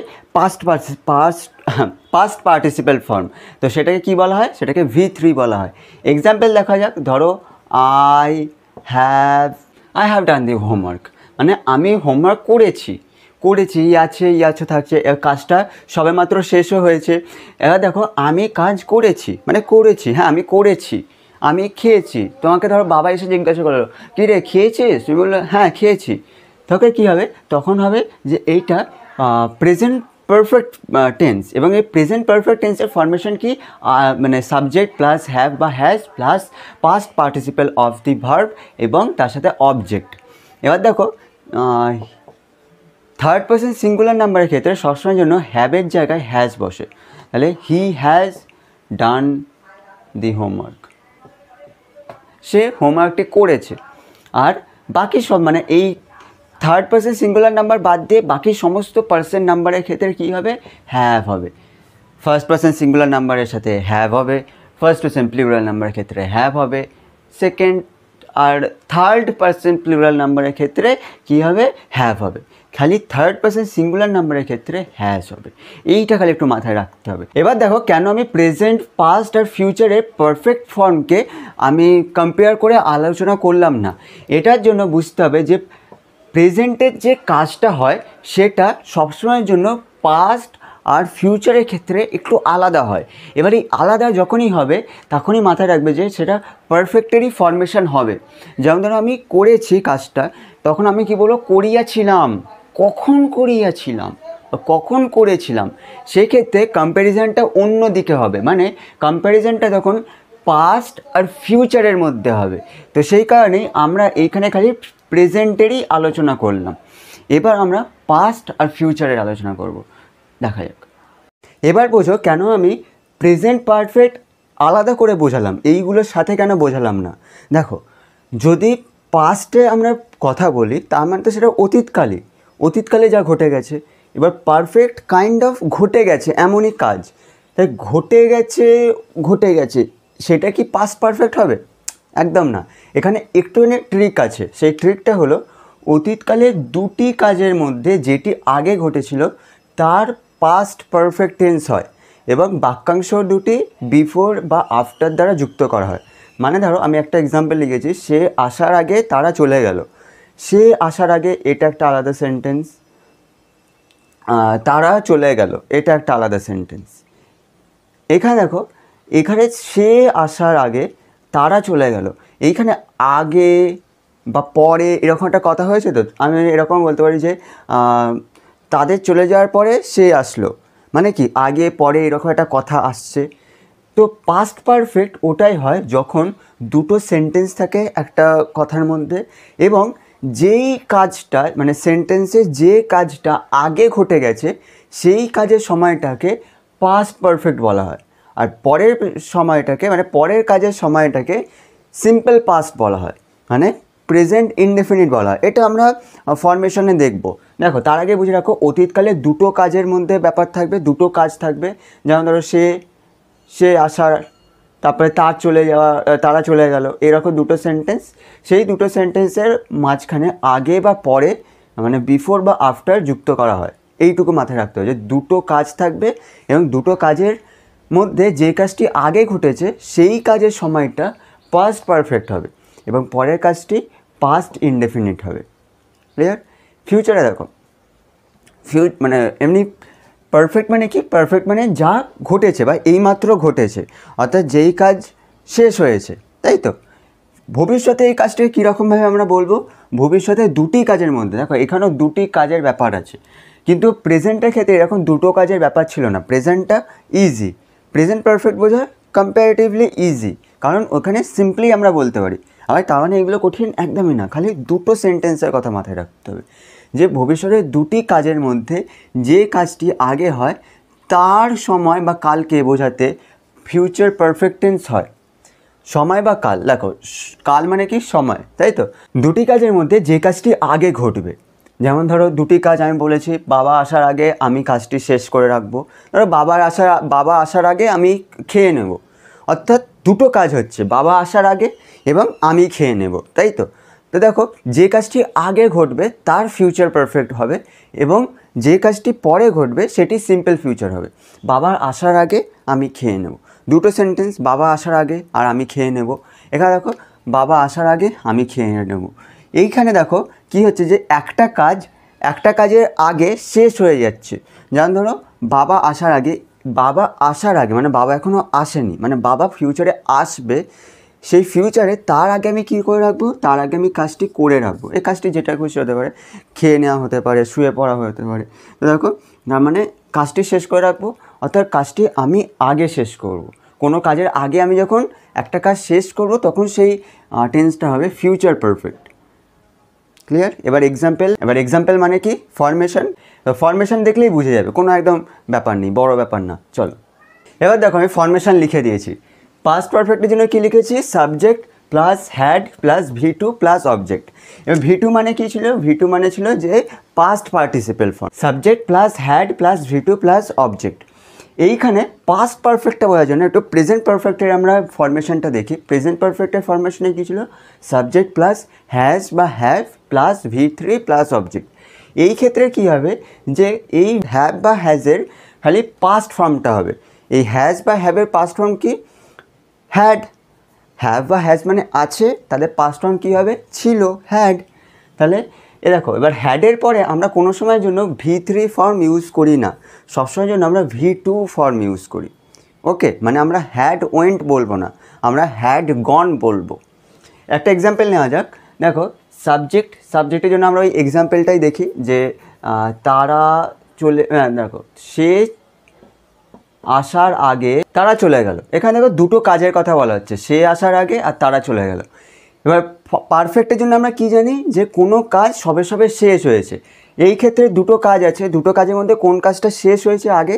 পাস্ট পার্টিসিপেল ফর্ম, তো সেটাকে কি বলা হয়? সেটাকে V3 বলা হয়। এক্সাম্পল দেখা যাক, ধরো I have done the homework, মানে আমি হোমওয়ার্ক করেছি, আছো থাকছে, কাজটা সবেমাত্র শেষও হয়েছে। এবার দেখো আমি কাজ করেছি, মানে করেছি, হ্যাঁ আমি করেছি। আমি খেয়েছি, তোমাকে ধরো বাবা এসে জিজ্ঞাসা করলো কী রে খেয়েছিস, তুমি বললো হ্যাঁ খেয়েছি, তখন কী হবে? তখন হবে যে এইটা প্রেজেন্ট পারফেক্ট টেন্স, এবং এই প্রেজেন্ট পারফেক্ট টেন্সের ফরমেশন কি? মানে সাবজেক্ট প্লাস হ্যাভ বা has plus past participle of the verb এবং তার সাথে অবজেক্ট। এবার দেখো থার্ড পারসন সিঙ্গুলার নাম্বারের ক্ষেত্রে সবসময়ের জন্য হ্যাভের জায়গায় হ্যাজ বসে, তাহলে he has done the homework, সে হোমওয়ার্কটি করেছে। আর বাকি সব মানে এই থার্ড পারসন সিঙ্গুলার নাম্বার বাদ দিয়ে বাকি সমস্ত পারসন নাম্বারের ক্ষেত্রে কী হবে? হ্যাভ হবে। ফার্স্ট পারসন সিঙ্গুলার নাম্বারের সাথে হ্যাভ হবে, ফার্স্ট পারসন প্লুরাল নাম্বারের ক্ষেত্রে হ্যাভ হবে, সেকেন্ড আর থার্ড পারসন প্লুরাল নাম্বারের ক্ষেত্রে কী হবে? হ্যাভ হবে। খালি থার্ড পারসন সিঙ্গুলার নাম্বারের ক্ষেত্রে হ্যাজ হবে, এইটা খালি একটু মাথায় রাখতে হবে। এবার দেখো কেন আমি প্রেজেন্ট, পাস্ট আর ফিউচারের পারফেক্ট ফর্মকে আমি কম্পেয়ার করে আলোচনা করলাম না। এটার জন্য বুঝতে হবে যে প্রেজেন্টের যে কাজটা হয় সেটা সবসময়ের জন্য পাস্ট আর ফিউচারের ক্ষেত্রে একটু আলাদা হয়। এবার এই আলাদা যখনই হবে তখনই মাথায় রাখবে যে সেটা পারফেক্টেরই ফরমেশন হবে। যেমন ধরো আমি করেছি কাজটা, তখন আমি কি বলবো? করিয়াছিলাম। কখন করিয়াছিলাম, কখন করেছিলাম, সেক্ষেত্রে কম্প্যারিজনটা অন্য দিকে হবে, মানে কম্প্যারিজনটা তখন পাস্ট আর ফিউচারের মধ্যে হবে। তো সেই কারণেই আমরা এইখানে খালি প্রেজেন্টেরই আলোচনা করলাম। এবার আমরা পাস্ট আর ফিউচারের আলোচনা করব, দেখা যাক। এবার বোঝো কেন আমি প্রেজেন্ট পারফেক্ট আলাদা করে বোঝালাম, এইগুলোর সাথে কেন বোঝালাম না। দেখো, যদি পাস্টে আমরা কথা বলি তার মানে তো সেটা অতীতকালে যা ঘটে গেছে। এবার পারফেক্ট কাইন্ড অফ ঘটে গেছে এমনই কাজ, তাই ঘটে গেছে সেটা কি পাস্ট পারফেক্ট হবে? একদম না। এখানে একটুখানি ট্রিক আছে, সেই ট্রিকটা হলো অতীতকালে দুটি কাজের মধ্যে যেটি আগে ঘটেছিল তার পাস্ট পারফেক্ট টেন্স হয়, এবং বাক্যাংশ দুটি বিফোর বা আফটার দ্বারা যুক্ত করা হয়। মানে ধরো আমি একটা এক্সাম্পল লিখেছি, সে আসার আগে তারা চলে গেল। সে আসার আগে এটা একটা আলাদা সেন্টেন্স, তারা চলে গেল এটা একটা আলাদা সেন্টেন্স। এখানে দেখো, এখানে সে আসার আগে তারা চলে গেল, এইখানে আগে বা পরে এরকম একটা কথা হয়েছে। তো আমি এরকম বলতে পারি যে তাদের চলে যাওয়ার পরে সে আসলো, মানে কি আগে পরে এরকম একটা কথা আসছে। তো পাস্ট পারফেক্ট ওটাই হয় যখন দুটো সেন্টেন্স থাকে একটা কথার মধ্যে, এবং যেই কাজটা মানে সেন্টেন্সে যে কাজটা আগে ঘটে গেছে সেই কাজের সময়টাকে পাস্ট পারফেক্ট বলা হয়, আর পরের সময়টাকে মানে পরের কাজের সময়টাকে সিম্পল পাস্ট বলা হয়, মানে প্রেজেন্ট ইনডেফিনিট বলা হয়। এটা আমরা ফরমেশনে দেখব। দেখো তার আগে বুঝে রাখো, অতীতকালে দুটো কাজের মধ্যে ব্যাপার থাকবে, দুটো কাজ থাকবে। যেমন ধরো সে আসার, তারপরে তারা চলে গেল, এরকম দুটো সেন্টেন্স। সেই দুটো সেন্টেন্সের মাঝখানে আগে বা পরে মানে বিফোর বা আফটার যুক্ত করা হয়। এইটুকু মাথায় রাখতে হবে যে দুটো কাজ থাকবে এবং দুটো কাজের মধ্যে যে কাজটি আগে ঘটেছে সেই কাজের সময়টা পাস্ট পারফেক্ট হবে এবং পরের কাজটি পাস্ট ইনডেফিনিট হবে। ক্লিয়ার? ফিউচারে দেখো, মানে এমনি পারফেক্ট মানে কি? পারফেক্ট মানে যা ঘটেছে বা এইমাত্র ঘটেছে, অর্থাৎ যেই কাজ শেষ হয়েছে, তাই তো। ভবিষ্যতে এই কাজটাকে কীরকমভাবে আমরা বলবো? ভবিষ্যতে দুটি কাজের মধ্যে, দেখো এখানেও দুটি কাজের ব্যাপার আছে, কিন্তু প্রেজেন্টের ক্ষেত্রে এরকম দুটো কাজের ব্যাপার ছিল না। প্রেজেন্টটা ইজি, প্রেজেন্ট পারফেক্ট বোঝায় কম্প্যারেটিভলি ইজি, কারণ ওখানে সিম্পলি আমরা বলতে পারি। আবার তার মানে এগুলো কঠিন একদমই না, খালি দুটো সেন্টেন্সের কথা মাথায় রাখতে হবে যে ভবিষ্যতের দুটি কাজের মধ্যে যে কাজটি আগে হয় তার সময় বা কালকে বোঝাতে ফিউচার পারফেক্ট টেন্স হয়। সময় বা কাল, দেখো কাল মানে কি? সময়, তাই তো। দুটি কাজের মধ্যে যে কাজটি আগে ঘটবে, যেমন ধরো দুটি কাজ আমি বলেছি, বাবা আসার আগে আমি কাজটি শেষ করে রাখবো। ধরো বাবা আসার আগে আমি খেয়ে নেব, অর্থাৎ দুটো কাজ হচ্ছে, বাবা আসার আগে এবং আমি খেয়ে নেব, তাই তো। তো দেখো যে কাজটি আগে ঘটবে তার ফিউচার পারফেক্ট হবে এবং যে কাজটি পরে ঘটবে সেটি সিম্পল ফিউচার হবে। বাবার আসার আগে আমি খেয়ে নেব, দুটো সেন্টেন্স, বাবা আসার আগে আর আমি খেয়ে নেব। এখানে দেখো বাবা আসার আগে আমি খেয়ে নেব। এইখানে দেখো কি হচ্ছে যে একটা কাজের আগে শেষ হয়ে যাচ্ছে। যেমন ধরো বাবা আসার আগে মানে বাবা এখনও আসেনি, মানে বাবা ফিউচারে আসবে, সেই ফিউচারে তার আগে আমি কী করে রাখবো? তার আগে আমি কাজটি করে রাখবো। এই কাজটি যেটা খুশি হতে পারে, খেয়ে নেওয়া হতে পারে, শুয়ে পড়া হতে পারে। তো দেখো তার মানে কাজটি শেষ করে রাখবো, অর্থাৎ কাজটি আমি আগে শেষ করব। কোনো কাজের আগে আমি যখন একটা কাজ শেষ করব তখন সেই টেন্সটা হবে ফিউচার পারফেক্ট। ক্লিয়ার? এবার এক্সাম্পল মানে কি? ফরমেশন। ফরমেশন দেখলেই বুঝে যাবে, কোনো একদম ব্যাপার নেই, বড় ব্যাপার না। চলো এবার দেখো আমি ফরমেশন লিখে দিয়েছি। পাস্ট পারফেক্টের জন্য কী লিখেছি? Subject plus had plus V2 plus object. এবার V2 মানে কী ছিল? V2 মানে ছিল যে past participle form. Subject plus had plus V2 plus object. এইখানে পাস্ট পারফেক্টটা বোঝার জন্য একটু প্রেজেন্ট পারফেক্টের আমরা ফরমেশনটা দেখি। প্রেজেন্ট পারফেক্টের ফরমেশনে কী ছিল? সাবজেক্ট প্লাস হ্যাজ বা have plus V3 plus object. এই ক্ষেত্রে কী হবে যে এই হ্যাভ বা হ্যাজের খালি পাস্ট ফর্মটা হবে। এই হ্যাজ বা হ্যাভের পাস্ট ফর্ম কি? হ্যাড। হ্যাভ বা হ্যাজ মানে আছে, তাহলে পাস্ট ফর্ম কী হবে? ছিল, হ্যাড। তাহলে দেখো এবার হ্যাডের পরে আমরা কোনো সময়ের জন্য V3 ফর্ম ইউজ করি না, সবসময়ের জন্য আমরা V2 ফর্ম ইউজ করি। ওকে, মানে আমরা হ্যাড ওয়েন্ট বলবো না, আমরা হ্যাড গন বলবো। একটা এক্সাম্পল নেওয়া যাক। দেখো সাবজেক্টের জন্য আমরা ওই এক্সাম্পলটাই দেখি যে তারা দেখো সে আসার আগে তারা চলে গেল। এখানে দেখো দুটো কাজের কথা বলা হচ্ছে, সে আসার আগে আর তারা চলে গেল। এবার পারফেক্টের জন্য আমরা কি জানি? যে কোনো কাজ সবে শেষ হয়েছে। এই ক্ষেত্রে দুটো কাজ আছে, দুটো কাজের মধ্যে কোন কাজটা শেষ হয়েছে আগে?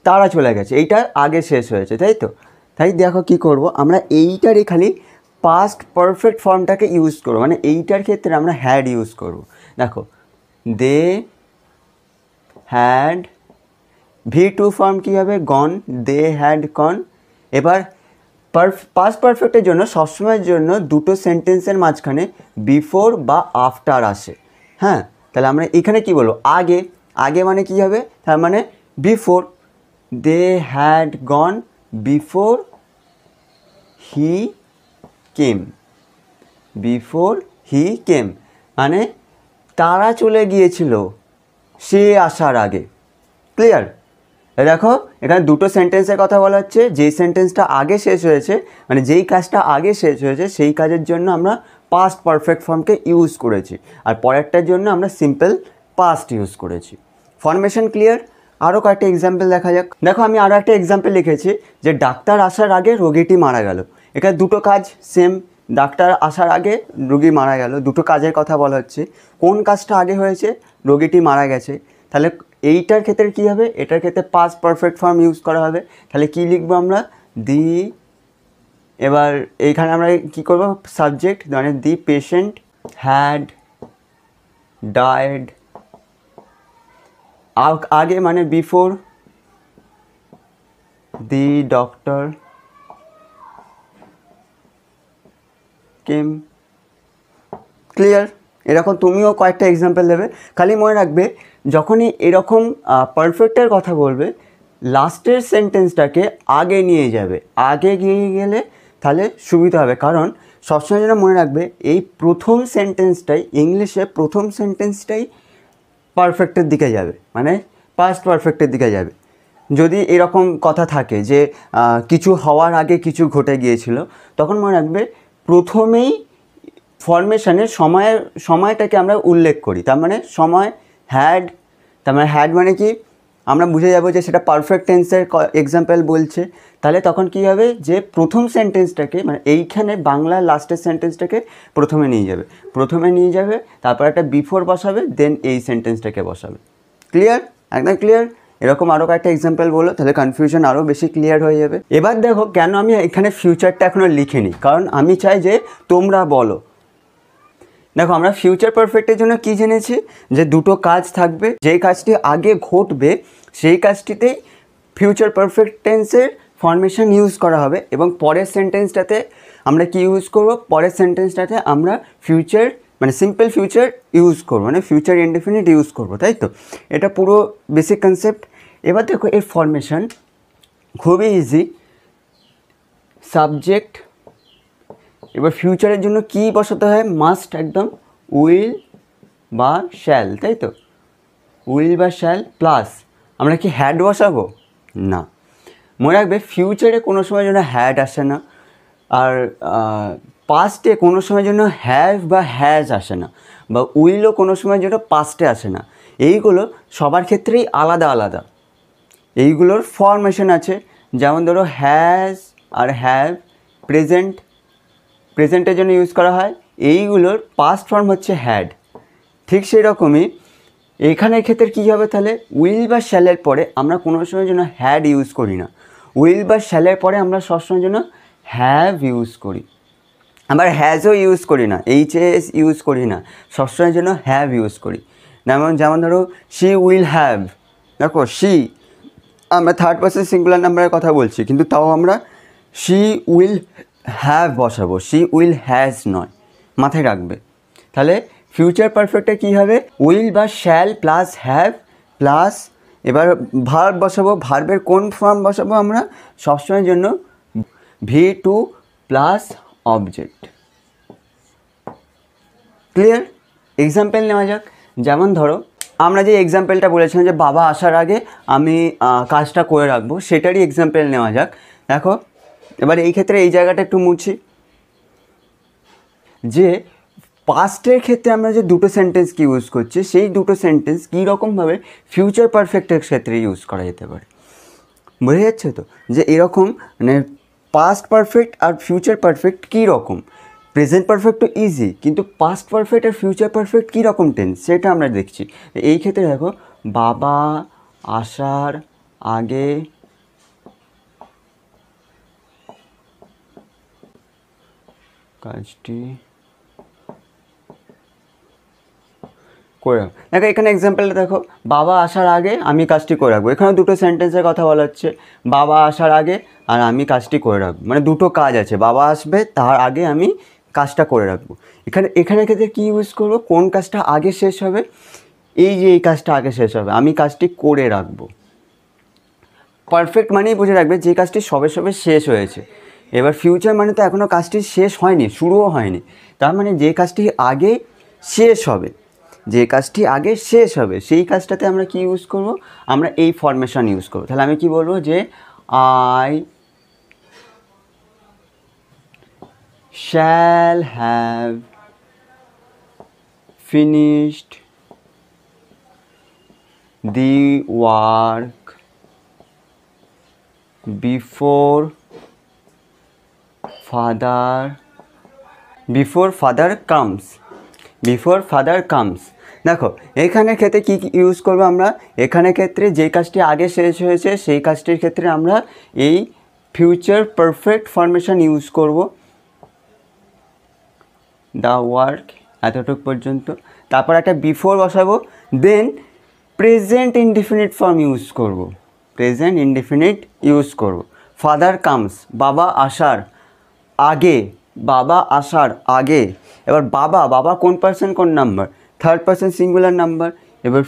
তারা চলে গেছে, এইটা আগে শেষ হয়েছে, তাই তো। তাই দেখো কি করব, আমরা এইটারই খালি পাস্ট পারফেক্ট ফর্মটাকে ইউজ করব, মানে এইটার ক্ষেত্রে আমরা হ্যাড ইউজ করব। দেখো দে হ্যাড, V2 ফর্ম কী হবে? গন, দে হ্যাড গন। এবার পাস্ট পারফেক্টের জন্য সবসময়ের জন্য দুটো সেন্টেন্সের মাঝখানে বিফোর বা আফটার আসে। হ্যাঁ, তাহলে আমরা এখানে কি বলবো? আগে মানে কি হবে? তার মানে before. They had gone before he came. Before he came মানে তারা চলে গিয়েছিল সে আসার আগে। ক্লিয়ার? দেখো এখানে দুটো সেন্টেন্সের কথা বলা হচ্ছে। যেই সেন্টেন্সটা আগে শেষ হয়েছে, মানে যেই কাজটা আগে শেষ হয়েছে সেই কাজের জন্য আমরা পাস্ট পারফেক্ট ফর্মকে ইউজ করেছি, আর পরেরটার জন্য আমরা সিম্পল পাস্ট ইউজ করেছি। Formation clear? আরও কয়েকটা এক্সাম্পল দেখা যাক। দেখো আমি আরও একটা এক্সাম্পল লিখেছি যে ডাক্তার আসার আগে রোগীটি মারা গেল। এখানে দুটো কাজ সেম, ডাক্তার আসার আগে রোগী মারা গেল, দুটো কাজের কথা বলা হচ্ছে, কোন কাজটা আগে হয়েছে, রোগীটি মারা গেছে, তাহলে এইটার ক্ষেত্রে কী হবে, এটার ক্ষেত্রে পাস্ট পারফেক্ট ফর্ম ইউজ করা হবে। তাহলে কী লিখবো আমরা, দি, এবার এইখানে আমরা কী করবো, সাবজেক্ট মানে দি পেশেন্ট হ্যাড ডায়েড, আগে মানে before the doctor came. Clear? এরকম তুমিও কয়েকটা এক্সাম্পল দেবে। খালি মনে রাখবে যখনই এরকম পারফেক্টের কথা বলবে, লাস্টের সেন্টেন্সটাকে আগে নিয়ে যাবে, আগে গিয়ে গেলে তাহলে সুবিধা হবে। কারণ সবসময় যেন মনে রাখবে এই প্রথম সেন্টেন্সটাই, ইংলিশে প্রথম সেন্টেন্সটাই পারফেক্টের দিকে যাবে, মানে পাস্ট পারফেক্টের দিকে যাবে। যদি এরকম কথা থাকে যে কিছু হওয়ার আগে কিছু ঘটে গিয়েছিল, তখন মনে রাখবে প্রথমেই ফরমেশনের সময়টাকে আমরা উল্লেখ করি। তার মানে সময় হ্যাড, তার মানে হ্যাড মানে কি, আমরা বুঝে যাব যে সেটা পারফেক্ট টেন্সের এক্সাম্পল বলছে। তাহলে তখন কী হবে, যে প্রথম সেন্টেন্সটাকে মানে এইখানে বাংলার লাস্টের সেন্টেন্সটাকে প্রথমে নিয়ে যাবে, তারপর একটা বিফোর বসাবে, দেন এই সেন্টেন্সটাকে বসাবে। ক্লিয়ার? একদম ক্লিয়ার? এরকম আরও কয়েকটা এক্সাম্পল বলো, তাহলে কনফিউশন আরও বেশি ক্লিয়ার হয়ে যাবে। এবার দেখো কেন আমি এখানে ফিউচারটা এখনও লিখিনি, কারণ আমি চাই যে তোমরা বলো। দেখো আমরা ফিউচার পারফেক্টের জন্য কী জেনেছি, যে দুটো কাজ থাকবে, যেই কাজটি আগে ঘটবে সেই কাজটিতেই ফিউচার পারফেক্ট টেন্সের ফরমেশন ইউজ করা হবে, এবং পরের সেন্টেন্সটাতে আমরা কি ইউজ করব, পরের সেন্টেন্সটাতে আমরা ফিউচার মানে সিম্পল ফিউচার ইউজ করবো, মানে ফিউচার ইনডেফিনিট ইউজ করবো, তাই তো? এটা পুরো বেসিক কনসেপ্ট। এবার দেখো এর ফরমেশন খুবই ইজি। সাবজেক্ট, এবার ফিউচারের জন্য কি বসাতে হয়, মাস্ট একদম উইল বা শ্যাল, তাই তো? উইল বা শ্যাল প্লাস আমরা কি হ্যাড বসাবো না। মনে রাখবে ফিউচারে কোনো সময় যেন হ্যাড আসে না, আর পাস্টে কোনো সময় যেন হ্যাভ বা হ্যাজ আসে না, বা উইলও কোনো সময় যেন পাস্টে আসে না। এইগুলো সবার ক্ষেত্রেই আলাদা আলাদা, এইগুলোর ফরমেশন আছে। যেমন ধরো হ্যাজ আর হ্যাভ প্রেজেন্টের জন্য ইউজ করা হয়, এইগুলোর পাস্ট ফর্ম হচ্ছে হ্যাড। ঠিক সেই রকমই এখানের ক্ষেত্রে কী হবে, তাহলে উইল বা শ্যালের পরে আমরা কোনো সময় যেন হ্যাড ইউজ করি না, উইল বা শ্যালের পরে আমরা সবসময় যেন হ্যাভ ইউজ করি। আবার হ্যাজও ইউজ করি না, এইচএস ইউজ করি না, সবসময় যেন হ্যাভ ইউজ করি। যেমন ধরো শি উইল হ্যাভ, দেখো শি আমরা থার্ড পারসন সিঙ্গুলার নাম্বারের কথা বলছি, কিন্তু তাও আমরা শি উইল হ্যাভ বসাবো, শি উইল হ্যাজ নয়, মাথায় রাখবে। তাহলে ফিউচার পারফেক্টে কী হবে, উইল বা শ্যাল প্লাস হ্যাভ প্লাস এবার ভার্ব বসাবো। ভার্বের কোন ফর্ম বসাবো আমরা, সবসময়ের জন্য V2 plus object. Clear? Example নেওয়া যাক। যেমন ধরো আমরা যে এক্সাম্পলটা বলেছিলাম যে বাবা আসার আগে আমি কাজটা করে রাখবো, সেটারই এক্সাম্পল নেওয়া যাক। দেখো এবার এই ক্ষেত্রে এই জায়গাটা একটু মুছি, যে পাস্টের ক্ষেত্রে আমরা যে দুটো সেন্টেন্স কি ইউজ করছি, সেই দুটো সেন্টেন্স কীরকমভাবে ফিউচার পারফেক্টের ক্ষেত্রে ইউজ করা যেতে পারে। বোঝা যাচ্ছে তো যে এরকম মানে পাস্ট পারফেক্ট আর ফিউচার পারফেক্ট কী রকম। প্রেজেন্ট পারফেক্ট তো ইজি, কিন্তু পাস্ট পারফেক্ট আর ফিউচার পারফেক্ট কী রকম টেন্স সেটা আমরা দেখছি। এই ক্ষেত্রে দেখো বাবা আসার আগে কাজটি করে রাখবো। দেখো এখানে এক্সাম্পলটা দেখো, বাবা আসার আগে আমি কাজটি করে রাখবো। এখানে দুটো সেন্টেন্সের কথা বলা হচ্ছে, বাবা আসার আগে আর আমি কাজটি করে রাখবো, মানে দুটো কাজ আছে, বাবা আসবে তার আগে আমি কাজটা করে রাখবো। এখানে ক্ষেত্রে কী ইউজ করবো, কোন কাজটা আগে শেষ হবে, এই যে এই কাজটা আগে শেষ হবে, আমি কাজটি করে রাখবো। পারফেক্ট মানেই বুঝে রাখবে যে কাজটি সবে সবে শেষ হয়েছে। এবার ফিউচার মানে তো এখনও কাজটি শেষ হয়নি, শুরুও হয়নি, তার মানে যে কাজটি আগে শেষ হবে, যে কাজটি আগে শেষ হবে সেই কাজটাতে আমরা কি ইউজ করব, আমরা এই ফরমেশন ইউজ করব। তাহলে আমি কি বলবো, যে I shall have finished the work before father before father comes, before father comes. দেখো এখানের ক্ষেত্রে কী ইউজ করবো আমরা, এখানের ক্ষেত্রে যে কাজটি আগে শেষ হয়েছে সেই কাজটির ক্ষেত্রে আমরা এই ফিউচার পারফেক্ট ফর্মেশন ইউজ করব, দ্য ওয়ার্ক এতটুক পর্যন্ত। তারপর একটা বিফোর বসাবো, দেন প্রেজেন্ট ইনডিফিনিট ফর্ম ইউজ করব, প্রেজেন্ট ইনডিফিনিট ইউজ করব। ফাদার কামস, বাবা আসার আগে, বাবা আসার আগে। এবার বাবা, বাবা কোন পার্সন কোন number, third person singular number. এবার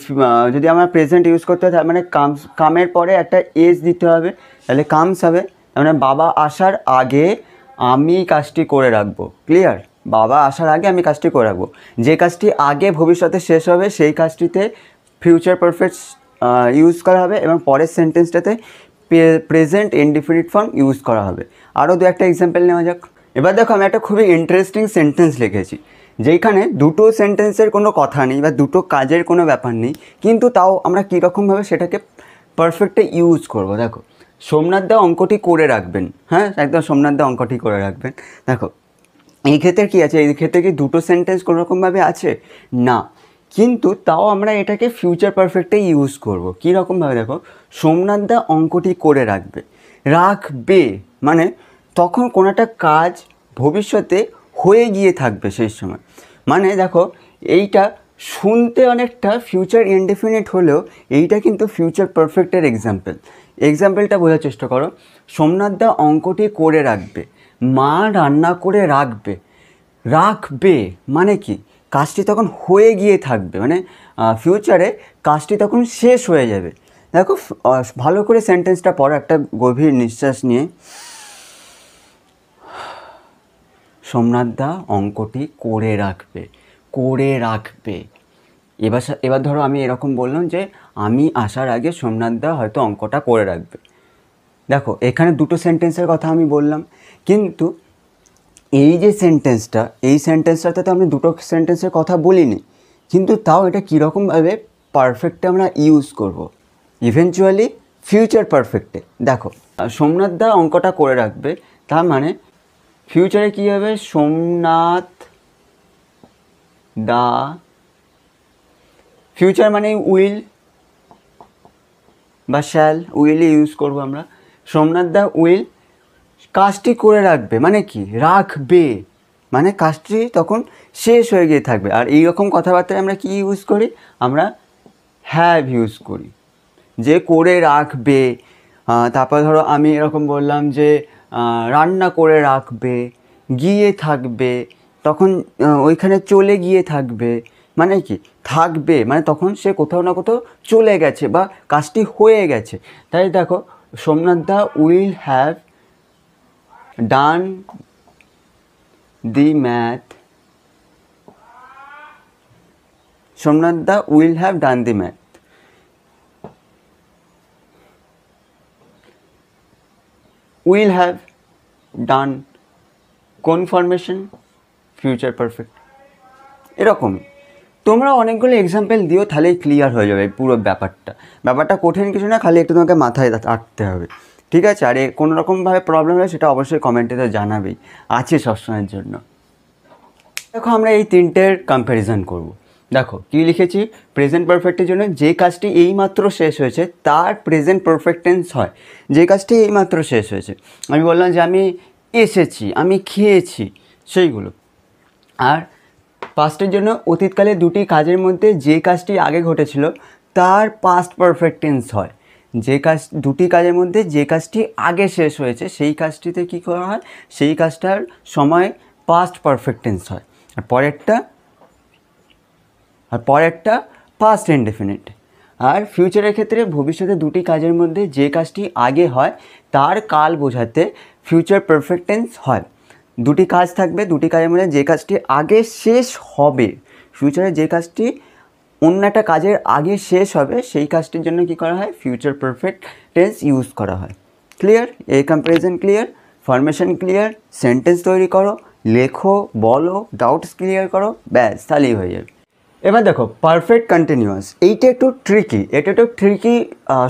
যদি আমরা প্রেজেন্ট ইউজ করতে হয় তার মানে কামস, কামের পরে একটা এজ দিতে হবে, তাহলে কামস হবে। মানে বাবা আসার আগে আমি কাজটি করে রাখবো, ক্লিয়ার? বাবা আসার আগে আমি কাজটি করে রাখবো। যে কাজটি আগে ভবিষ্যতে শেষ হবে সেই কাজটিতে ফিউচার পারফেক্ট ইউজ করা হবে এবং পরের সেন্টেন্সটাতে প্রেজেন্ট ইনডিফিনিট ফর্ম ইউজ করা হবে। আরও দু একটা এক্সাম্পল নেওয়া যাক। এবার দেখো আমি একটা খুবই ইন্টারেস্টিং সেন্টেন্স লিখেছি, যেখানে দুটো সেন্টেন্সের কোনো কথা নেই বা দুটো কাজের কোনো ব্যাপার নেই, কিন্তু তাও আমরা কীরকমভাবে সেটাকে পারফেক্টে ইউজ করব। দেখো সোমনাথ দা অঙ্কটি করে রাখবেন, হ্যাঁ একদম সোমনাথ দা অঙ্কটি করে রাখবেন। দেখো এই ক্ষেত্রে কী আছে, এই ক্ষেত্রে কি দুটো সেন্টেন্স কোনোরকমভাবে আছে না, কিন্তু তাও আমরা এটাকে ফিউচার পারফেক্টে ইউজ করব। কীরকমভাবে দেখো, সোমনাথ দা অঙ্কটি করে রাখবে, রাখবে মানে তখন কোনো একটা কাজ ভবিষ্যতে হয়ে গিয়ে থাকবে সেই সময়। মানে দেখো এইটা শুনতে অনেকটা ফিউচার ইনডেফিনিট হলেও এইটা কিন্তু ফিউচার পারফেক্টের এক্সাম্পল। এক্সাম্পলটা বোঝার চেষ্টা করো, সোমনাথ দা অঙ্কটি করে রাখবে, মা রান্না করে রাখবে, রাখবে মানে কি কাজটি তখন হয়ে গিয়ে থাকবে, মানে ফিউচারে কাজটি তখন শেষ হয়ে যাবে। দেখো ভালো করে সেন্টেন্সটা পড়ো, একটা গভীর নিঃশ্বাস নিয়ে। সোমনাথ দা অঙ্কটি করে রাখবে, করে রাখবে। এবার ধরো আমি এরকম বললাম যে আমি আসার আগে সোমনাথ দা হয়তো অঙ্কটা করে রাখবে। দেখো এখানে দুটো সেন্টেন্সের কথা আমি বললাম, কিন্তু এই যে সেন্টেন্সটা, এই সেন্টেন্সটাতে তো আমি দুটো সেন্টেন্সের কথা বলিনি, কিন্তু তাও এটা কীরকমভাবে পারফেক্টে আমরা ইউজ করব, ইভেনচুয়ালি ফিউচার পারফেক্টে। দেখো সোমনাথ দা অঙ্কটা করে রাখবে, তার মানে ফিউচারে কী হবে, সোমনাথ দা, ফিউচার মানে উইল বা শ্যাল, উইলই ইউজ করবো আমরা। সোমনাথ দা উইল কাজটি করে রাখবে মানে কি, রাখবে মানে কাজটি তখন শেষ হয়ে গিয়ে থাকবে। আর এইরকম কথাবার্তায় আমরা কি ইউজ করি, আমরা হ্যাভ ইউজ করি, যে করে রাখবে। তারপর ধরো আমি এরকম বললাম যে রান্না করে রাখবে, গিয়ে থাকবে, তখন ওইখানে চলে গিয়ে থাকবে মানে কি, থাকবে মানে তখন সে কোথাও না কোথাও চলে গেছে বা কাজটি হয়ে গেছে। তাই দেখো Somnath da will have done the math, Somnath da will have done the math. Will have done কোন ফরমেশন, ফিউচার পারফেক্ট। এরকমই তোমরা অনেকগুলো এক্সাম্পল দিও, তাহলেই ক্লিয়ার হয়ে যাবে পুরো ব্যাপারটা কঠিন কিছু না, খালি একটু তোমাকে মাথায় রাখতে হবে, ঠিক আছে? আর কোনো রকমভাবে প্রবলেম হলে সেটা অবশ্যই কমেন্টে তো জানাবেই, আছে সবসময়ের জন্য। দেখো আমরা এই তিনটের কম্প্যারিজন করব। দেখো কী লিখেছি, প্রেজেন্ট পারফেক্টের জন্য যে কাজটি এইমাত্র শেষ হয়েছে তার প্রেজেন্ট পারফেক্ট টেন্স হয়, যে কাজটি এইমাত্র শেষ হয়েছে। আমি বললাম যে আমি এসেছি, আমি খেয়েছি, সেইগুলো। আর পাস্টের জন্য অতীতকালে দুটি কাজের মধ্যে যে কাজটি আগে ঘটেছিল তার পাস্ট পারফেক্ট টেন্স হয়। যে দুটি কাজের মধ্যে যে কাজটি আগে শেষ হয়েছে সেই কাজটিতে কী করা হয়, সেই কাজটার সময় পাস্ট পারফেক্ট টেন্স হয়। আর পরেরটা পাস্ট ইনডেফিনিট। আর ফিউচারের ক্ষেত্রে ভবিষ্যতে দুটি কাজের মধ্যে যে কাজটি আগে হয় তার কাল বোঝাতে ফিউচার পারফেক্ট টেন্স হয়। দুটি কাজ থাকবে, দুটি কাজের মধ্যে যে কাজটি আগে শেষ হবে, ফিউচারে যে কাজটি অন্য একটা কাজের আগে শেষ হবে সেই কাজটির জন্য কী করা হয়, ফিউচার পারফেক্ট টেন্স ইউজ করা হয়। ক্লিয়ার? এই comparison clear, formation clear, sentence তৈরি করো, লেখো, বলো, ডাউটস ক্লিয়ার করো, ব্যাস তাহলেই হয়ে যাবে। এবার দেখো পারফেক্ট কন্টিনিউয়াস, এইটা একটু ট্রিকি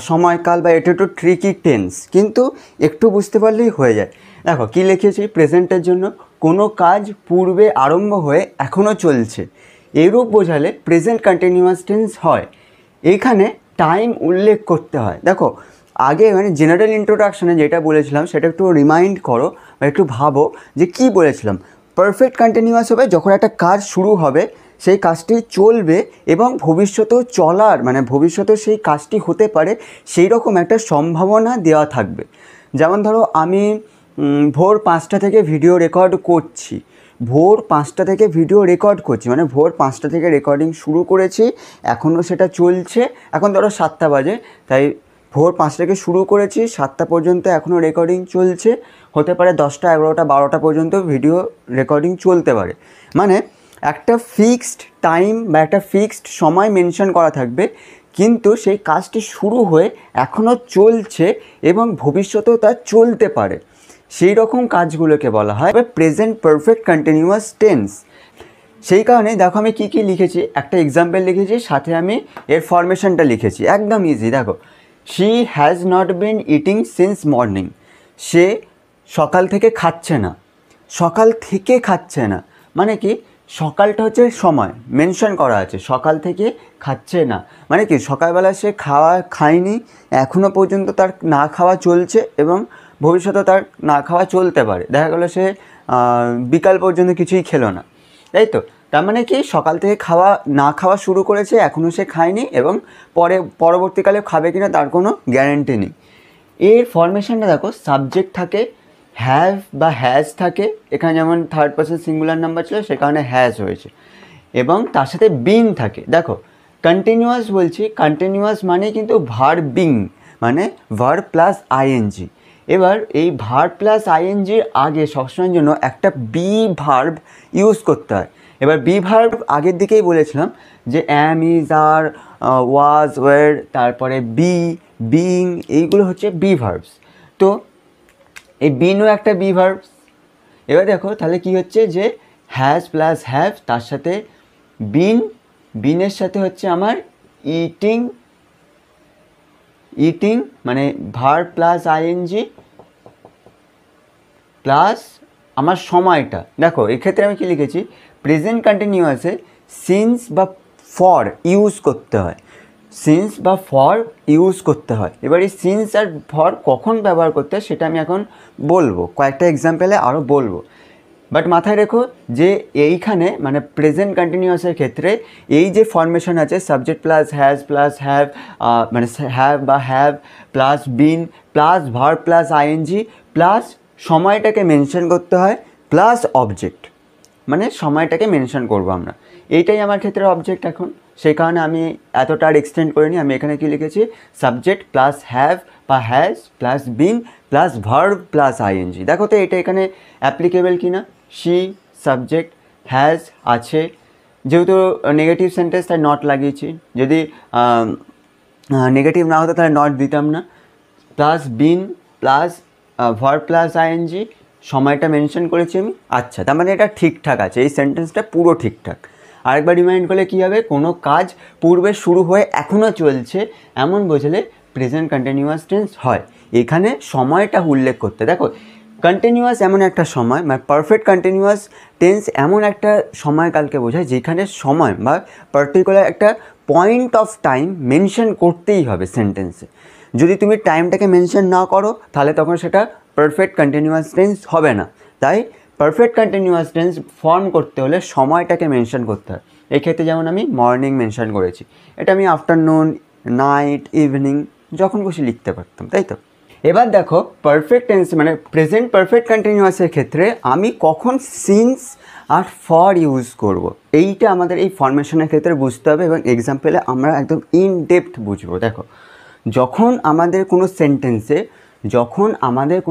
সময়কাল বা এটা একটু ট্রিকি টেন্স, কিন্তু একটু বুঝতে পারলেই হয়ে যায়। দেখো কী লিখেছি প্রেজেন্টের জন্য, কোনো কাজ পূর্বে আরম্ভ হয়ে এখনও চলছে এরূপ বোঝালে প্রেজেন্ট কন্টিনিউয়াস টেন্স হয়। এইখানে টাইম উল্লেখ করতে হয়। দেখো আগে মানে জেনারেল ইন্ট্রোডাকশানে যেটা বলেছিলাম সেটা একটু রিমাইন্ড করো বা একটু ভাবো যে কী বলেছিলাম। পারফেক্ট কন্টিনিউয়াস হবে যখন একটা কাজ শুরু হবে, সেই কাজটি চলবে এবং ভবিষ্যতেও চলার মানে ভবিষ্যতেও সেই কাজটি হতে পারে সেই রকম একটা সম্ভাবনা দেওয়া থাকবে। যেমন ধরো আমি ভোর 5টা থেকে ভিডিও রেকর্ড করছি, ভোর 5টা থেকে ভিডিও রেকর্ড করছি মানে ভোর 5টা থেকে রেকর্ডিং শুরু করেছি, এখনও সেটা চলছে। এখন ধরো 7টা বাজে, তাই ভোর 5টা থেকে শুরু করেছি, 7টা পর্যন্ত এখনও রেকর্ডিং চলছে, হতে পারে 10টা 11টা 12টা পর্যন্ত ভিডিও রেকর্ডিং চলতে পারে। মানে একটা ফিক্সড টাইম বা একটা ফিক্সড সময় মেনশন করা থাকবে, কিন্তু সেই কাজটি শুরু হয়ে এখনও চলছে এবং ভবিষ্যতেও তা চলতে পারে, সেই রকম কাজগুলোকে বলা হয় প্রেজেন্ট পারফেক্ট কন্টিনিউয়াস টেন্স। সেই কারণে দেখো আমি কী কী লিখেছি, একটা এক্সাম্পল লিখেছি, সাথে আমি এর ফরমেশনটা লিখেছি, একদম ইজি। দেখো she has not been eating since morning, সে সকাল থেকে খাচ্ছে না, সকাল থেকে খাচ্ছে না মানে কি সকালটা হচ্ছে সময় মেনশন করা আছে, সকাল থেকে খাচ্ছে না মানে কি সকালবেলা সে খায়নি, এখনও পর্যন্ত তার না খাওয়া চলছে এবং ভবিষ্যতে তার না খাওয়া চলতে পারে। দেখা গেলো সে বিকাল পর্যন্ত কিছুই খেলো না, তাই তো। তার মানে কি সকাল থেকে না খাওয়া শুরু করেছে, এখনও সে খায়নি এবং পরবর্তীকালে খাবে কিনা তার কোনো গ্যারেন্টি নেই। এর ফরমেশনটা দেখো সাবজেক্ট থাকে, হ্যাভ বা হ্যাজ থাকে, এখানে যেমন থার্ড পারসন সিঙ্গুলার নাম্বার ছিল সে কারণে হ্যাজ হয়েছে, এবং তার সাথে বিন থাকে। দেখো কন্টিনিউয়াস বলছি, কন্টিনিউয়াস মানে কিন্তু ভার্বিং মানে ভার্ব প্লাস আইএনজি। এবার এই ভার্ব প্লাস আইএনজির আগে সবসময়ের জন্য একটা বি ভার্ব ইউজ করতে হয়। এবার বি ভার্ব আগের দিকেই বলেছিলাম যে অ্যাম, ইজ, আর, ওয়াজ, ওয়ার, তারপরে বি, বিং, এইগুলো হচ্ছে বি ভার্বস। তো এই বিনও একটা বি ভার্বস। এবার দেখো তাহলে কি হচ্ছে যে হ্যাজ প্লাস হ্যাভ, তার সাথে বিনের সাথে হচ্ছে আমার ইটিং, ইটিং মানে ভার্ব প্লাস আইএনজি প্লাস আমার সময়টা। দেখো এক্ষেত্রে আমি কি লিখেছি প্রেজেন্ট কন্টিনিউয়াসে সিন্স বা ফর ইউজ করতে হয়, সিন্স বা ফর ইউজ করতে হয়। এবার এই সিন্স আর ফর কখন ব্যবহার করতে হয় সেটা আমি এখন বলবো, কয়েকটা এক্সাম্পলে আরও বলবো। বাট মাথায় রেখো যে এইখানে মানে প্রেজেন্ট কন্টিনিউয়াসের ক্ষেত্রে এই যে ফরমেশন আছে subject plus has plus have মানে হ্যাভ বা have plus been plus verb plus ING plus সময়টাকে মেনশন করতে হয় প্লাস অবজেক্ট, মানে সময়টাকে মেনশন করবো আমরা, এইটাই আমার ক্ষেত্রে অবজেক্ট এখন। সেই কারণে আমি এতটা আর এক্সটেন্ড করিনি, আমি এখানে কি লিখেছি সাবজেক্ট প্লাস হ্যাভ বা has plus been plus verb plus ING. দেখো তো এটা এখানে অ্যাপ্লিকেবল কি না। শি সাবজেক্ট, হ্যাজ আছে, যেহেতু নেগেটিভ সেন্টেন্স তাই নট লাগিয়েছি, যদি নেগেটিভ না হতো তাহলে নট দিতাম না, plus been plus verb plus ING, সময়টা মেনশন করেছি আমি। আচ্ছা তার মানে এটা ঠিকঠাক আছে, এই সেন্টেন্সটা পুরো ঠিকঠাক। আরেকবার রিমাইন্ড করলে কী হবে, কোনো কাজ পূর্বে শুরু হয়ে এখনও চলছে এমন বোঝালে প্রেজেন্ট কন্টিনিউয়াস টেন্স হয়। এখানে সময়টা উল্লেখ করতে, দেখো কন্টিনিউয়াস এমন একটা সময় মানে পারফেক্ট কন্টিনিউয়াস টেন্স এমন একটা সময়কালকে বোঝায় যেখানে সময় বা পার্টিকুলার একটা পয়েন্ট অফ টাইম মেনশন করতেই হবে সেন্টেন্সে। যদি তুমি টাইমটাকে মেনশন না করো তাহলে তখন সেটা পারফেক্ট কন্টিনিউয়াস টেন্স হবে না। তাই পারফেক্ট কন্টিনিউয়াস টেন্স ফর্ম করতে হলে সময়টাকে মেনশন করতে হয়। এক্ষেত্রে যেমন আমি মর্নিং মেনশন করেছি, এটা আমি আফটারনুন, নাইট, ইভিনিং যখন খুশি লিখতে পারতাম, তাই তো। এবার দেখো পারফেক্ট টেন্স মানে প্রেজেন্ট পারফেক্ট কন্টিনিউয়াসের ক্ষেত্রে আমি কখন সিন্স আর ফর ইউজ করব, এইটা আমাদের এই ফরমেশনের ক্ষেত্রে বুঝতে হবে এবং এক্সাম্পলে আমরা একদম ইন ডেপথ বুঝবো। দেখো যখন আমাদের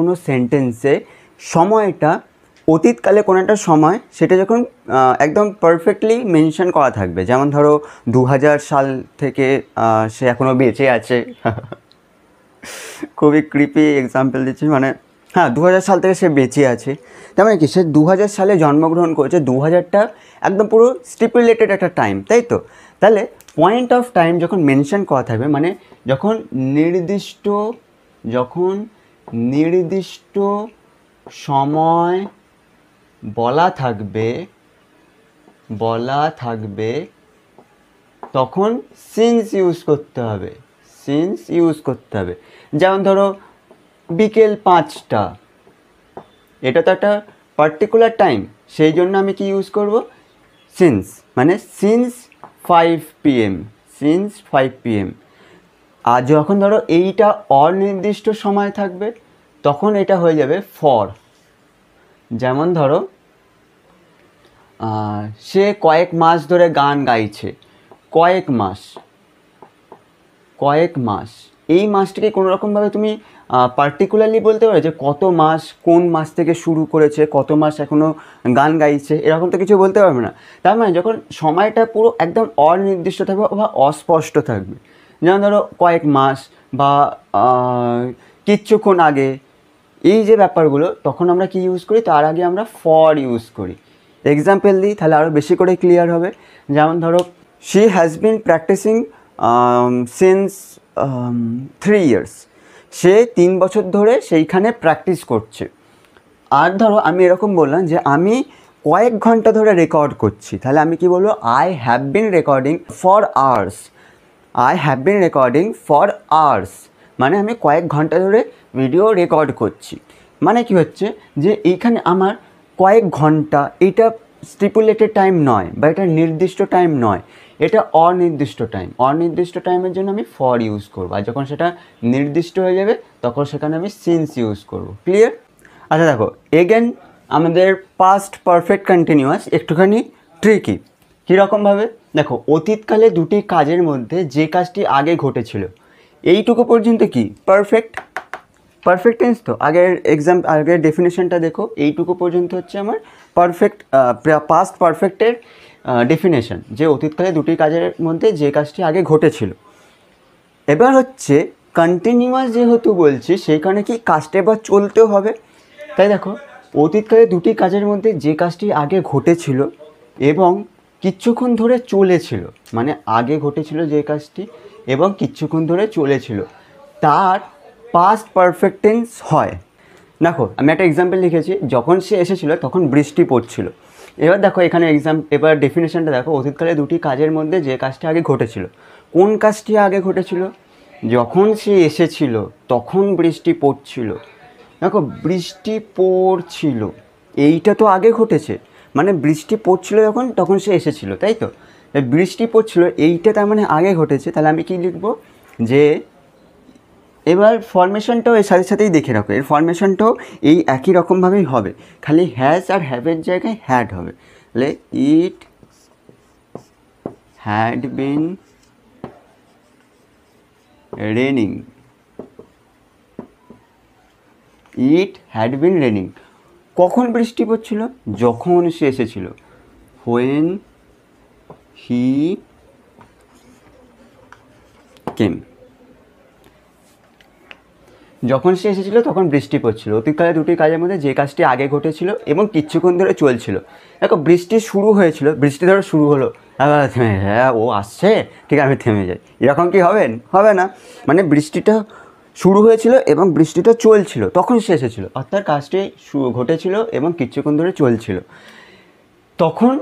কোনো সেন্টেন্সে সময়টা অতীতকালে কোনো একটা সময় সেটা যখন একদম পারফেক্টলি মেনশন করা থাকবে, যেমন ধরো 2000 সাল থেকে সে এখনও বেঁচে আছে খুবই ক্রিপি এক্সাম্পল দিচ্ছি, মানে হ্যাঁ 2000 সাল থেকে সে বেঁচে আছে, তার মানে কি সে 2000 সালে জন্মগ্রহণ করেছে, 2000টা একদম পুরো স্টিপুলেটেড একটা টাইম, তাই তো। তাহলে পয়েন্ট অফ টাইম যখন মেনশন করা থাকবে মানে যখন নির্দিষ্ট সময় বলা থাকবে তখন সিন্স ইউজ করতে হবে। যেমন ধরো বিকেল 5টা, এটা তো একটা পার্টিকুলার টাইম, সেই জন্য আমি কি ইউজ করব, সিন্স, মানে সিন্স 5 PM। আর যখন ধরো এইটা অনির্দিষ্ট সময় থাকবে তখন এটা হয়ে যাবে ফর। যেমন ধরো সে কয়েক মাস ধরে গান গাইছে, কয়েক মাস, এই মাসটিকে কোনো রকমভাবে তুমি পার্টিকুলারলি বলতে পারো যে কত মাস, কোন মাস থেকে শুরু করেছে, কত মাস এখনও গান গাইছে, এরকম তো কিছু বলতে পারবে না। তার মানে যখন সময়টা পুরো একদম অনির্দিষ্ট থাকবে বা অস্পষ্ট থাকবে, যেমন ধরো কয়েক মাস বা কিচ্ছুক্ষণ আগে, এই যে ব্যাপারগুলো, তখন আমরা কি ইউজ করি, তার আগে আমরা ফর ইউজ করি। এক্সাম্পল দিই তাহলে আরও বেশি করে ক্লিয়ার হবে। যেমন ধরো she has been practising since 3 years, সে 3 বছর ধরে সেইখানে প্র্যাকটিস করছে। আর ধরো আমি এরকম বললাম যে আমি কয়েক ঘন্টা ধরে রেকর্ড করছি, তাহলে আমি কি বলবো, I have bin recording for hours, মানে আমি কয়েক ঘন্টা ধরে ভিডিও রেকর্ড করছি। মানে কি হচ্ছে যে এইখানে আমার কয়েক ঘন্টা, এটা স্টিপুলেটেড টাইম নয় বা এটা নির্দিষ্ট টাইম নয়, এটা অনির্দিষ্ট টাইমের জন্য আমি ফর ইউজ করবো। আর যখন সেটা নির্দিষ্ট হয়ে যাবে তখন সেখানে আমি সিন্স ইউজ করব। ক্লিয়ার? আচ্ছা দেখো, এগেন আমাদের পাস্ট পারফেক্ট কন্টিনিউয়াস একটুখানি ট্রিকি। কীরকমভাবে দেখো, অতীতকালে দুটি কাজের মধ্যে যে কাজটি আগে ঘটেছিল, এইটুকু পর্যন্ত কি পারফেক্ট টেন্স। তো আগের ডেফিনেশনটা দেখো, এইটুকু পর্যন্ত হচ্ছে আমার পাস্ট পারফেক্টের ডেফিনেশন, যে অতীতকালে দুটি কাজের মধ্যে যে কাজটি আগে ঘটেছিল। এবার হচ্ছে কন্টিনিউয়াস যেহেতু বলছি, সেইখানে কি কাজটা এবার চলতেও হবে। তাই দেখো, অতীতকালে দুটি কাজের মধ্যে যে কাজটি আগে ঘটেছিল এবং কিচ্ছুক্ষণ ধরে চলেছিল, মানে আগে ঘটেছিল যে কাজটি এবং কিচ্ছুক্ষণ ধরে চলেছিল, তার পাস্ট পারফেক্ট টেন্স হয়। দেখো আমি একটা এক্সাম্পল লিখেছি, যখন সে এসেছিল তখন বৃষ্টি পড়ছিল। এবার দেখো এখানে এবার ডেফিনেশনটা দেখো, অতীতকালে দুটি কাজের মধ্যে যে কাজটি আগে ঘটেছিল, কোন কাজটি আগে ঘটেছিল, যখন সে এসেছিল তখন বৃষ্টি পড়ছিল। দেখো বৃষ্টি পড়ছিল, এইটা তো আগে ঘটেছে, মানে বৃষ্টি পড়ছিল তখন সে এসেছিল, তাই তো। বৃষ্টি পড়ছিল এইটা তার মানে আগে ঘটেছে। তাহলে আমি কি লিখবো, যে এবার ফরমেশনটাও এর সাথে সাথেই দেখে রাখো, এর ফরমেশনটাও এই একই রকমভাবেই হবে, খালি হ্যাজ আর হ্যাভের জায়গায় হ্যাড হবে। তাহলে ইট হ্যাড বিন রেনিং, কখন বৃষ্টি পড়ছিল, যখন সে এসেছিল, হোয়েন হি কেম, যখন সে এসেছিল তখন বৃষ্টি পড়ছিল। অতীতকালে দুটি কাজের মধ্যে যে কাজটি আগে ঘটেছিল এবং কিচ্ছুক্ষণ ধরে চলছিল। দেখো বৃষ্টি শুরু হয়েছিল, বৃষ্টি ধরো শুরু হলো, হ্যাঁ ও আসছে, ঠিক আছে আমি থেমে যাই, এরকম কি হবে না। মানে বৃষ্টিটা শুরু হয়েছিল এবং বৃষ্টিটা চলছিল, তখন সে এসেছিল, অর্থাৎ কাজটি ঘটেছিল এবং কিচ্ছুক্ষণ ধরে চলছিল। তখন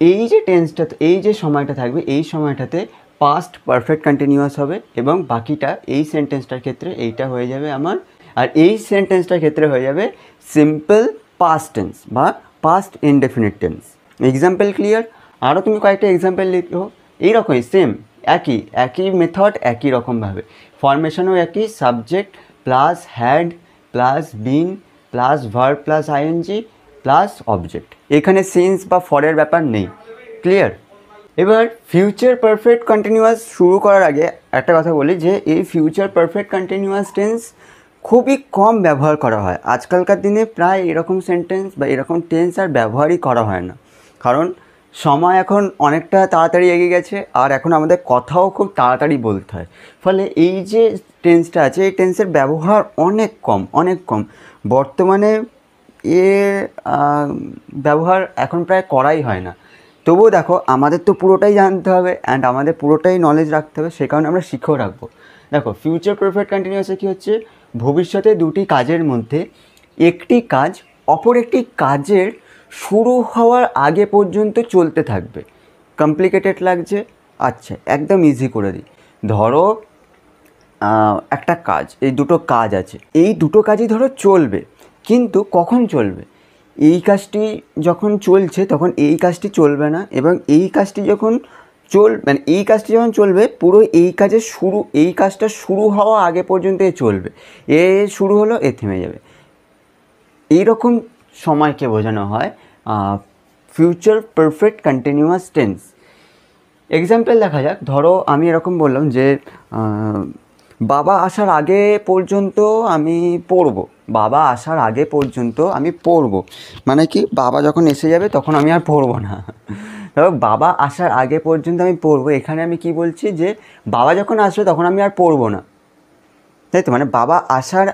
এই যে টেন্সটা, এই যে সময়টা থাকবে, এই সময়টাতে পাস্ট পারফেক্ট কন্টিনিউয়াস হবে এবং বাকিটা এই সেন্টেন্সটার ক্ষেত্রে এইটা হয়ে যাবে আমার, আর এই সেন্টেন্সটার ক্ষেত্রে হয়ে যাবে সিম্পল পাস্ট টেন্স বা past indefinite tense. Example clear? আরও তুমি কয়েকটা এক্সাম্পল লিখো এইরকমই সেম, একই মেথড, একই রকমভাবে ফরমেশনও একই, subject plus had plus been plus verb plus ING plus object, এখানে সিন্স বা ফরের ব্যাপার নেই। ক্লিয়ার? এবার ফিউচার পারফেক্ট কন্টিনিউয়াস শুরু করার আগে একটা কথা বলি, যে এই ফিউচার পারফেক্ট কন্টিনিউয়াস টেন্স খুবই কম ব্যবহার করা হয় আজকালকার দিনে, প্রায় এরকম সেন্টেন্স বা এরকম টেন্স আর ব্যবহারই করা হয় না, কারণ সময় এখন অনেকটা তাড়াতাড়ি এগিয়ে গেছে আর এখন আমাদের কথাও খুব তাড়াতাড়ি বলতে হয়। ফলে এই যে টেন্সটা আছে, এই টেন্সের ব্যবহার অনেক কম বর্তমানে, ব্যবহার এখন প্রায় করাই হয় না। তবুও দেখো আমাদের তো পুরোটাই জানতে হবে অ্যান্ড আমাদের পুরোটাই নলেজ রাখতে হবে, সে কারণে আমরা শিখেও রাখবো। দেখো ফিউচার পারফেক্ট কন্টিনিউয়াসে কী হচ্ছে, ভবিষ্যতে দুটি কাজের মধ্যে একটি কাজ অপর একটি কাজের শুরু হওয়ার আগে পর্যন্ত চলতে থাকবে। কমপ্লিকেটেড লাগছে? আচ্ছা, একদম ইজি করে দিই। ধরো একটা কাজ, এই দুটো কাজ আছে, এই দুটো কাজই ধরো চলবে, কিন্তু কখন চলবে? এই কাজটি যখন চলছে তখন এই কাজটি চলবে না, এবং এই কাজটি যখন মানে এই কাজটি যখন চলবে পুরো এই কাজের শুরু, এই কাজটা শুরু হওয়া আগে পর্যন্ত এ চলবে। এ শুরু হলো, এ থেমে যাবে। এইরকম সময়কে বোঝানো হয় future perfect continuous tense. Example দেখা যাক। ধরো আমি এরকম বললাম যে বাবা আসার আগে পর্যন্ত আমি পড়ব। বাবা আসার আগে পর্যন্ত আমি পড়ব মানে কি, বাবা যখন এসে যাবে তখন আমি আর পড়ব না। ধরো বাবা আসার আগে পর্যন্ত আমি পড়ব, এখানে আমি কি বলছি যে বাবা যখন আসবে তখন আমি আর পড়ব না, তাই তো? মানে বাবা আসার